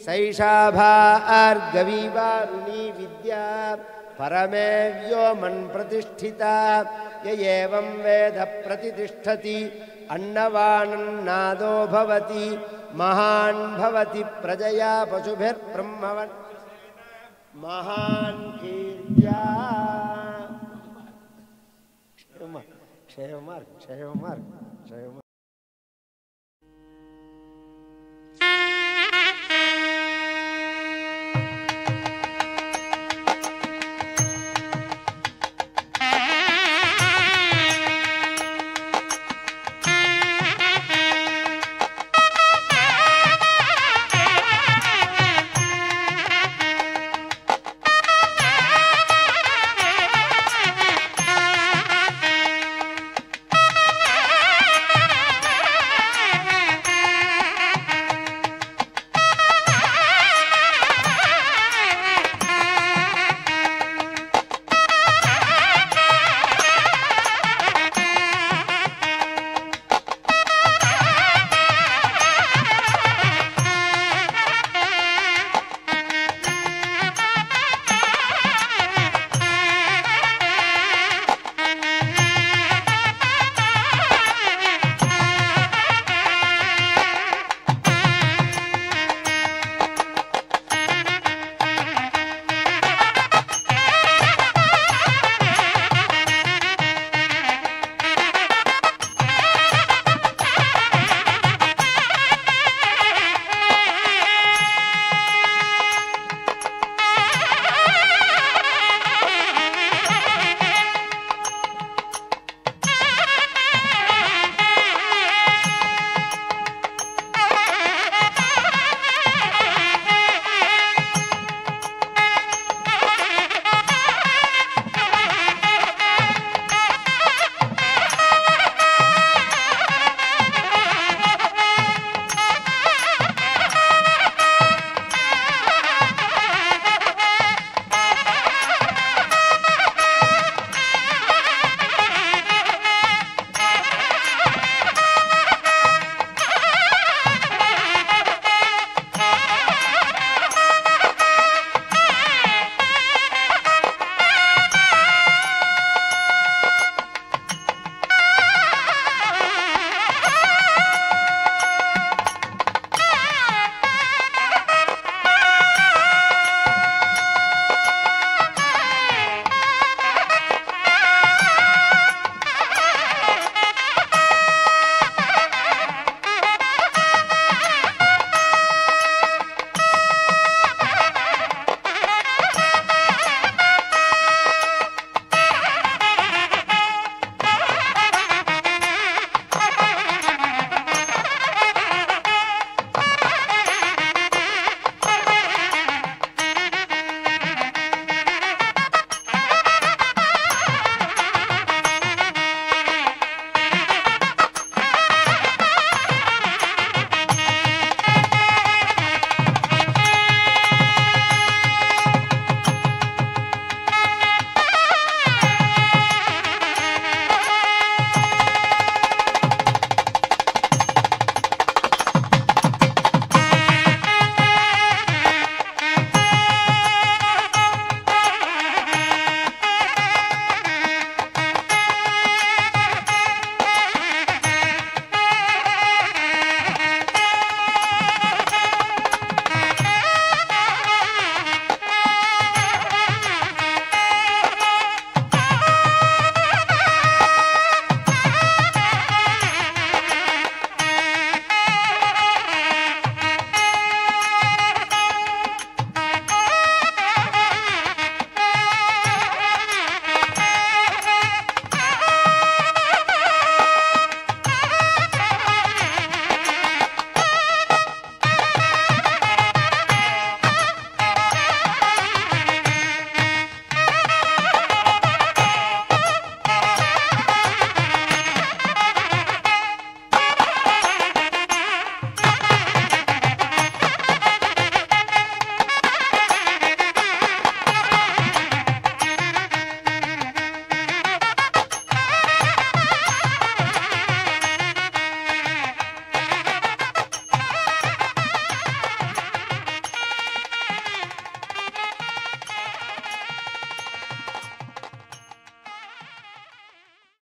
Speaker 4: सैषा भार्गवीवारुणी विद्या परमे व्योमन् प्रतिष्ठिता य एवं वेद प्रतिष्ठति अन्नवानन्नादो भवति महान् भवति प्रजया पशुभिर्ब्रह्मवन् महान् कीर्त्या க்ஷேமமாக இருக்கு க்ஷேமமாக இருக்கு க்ஷேமமாக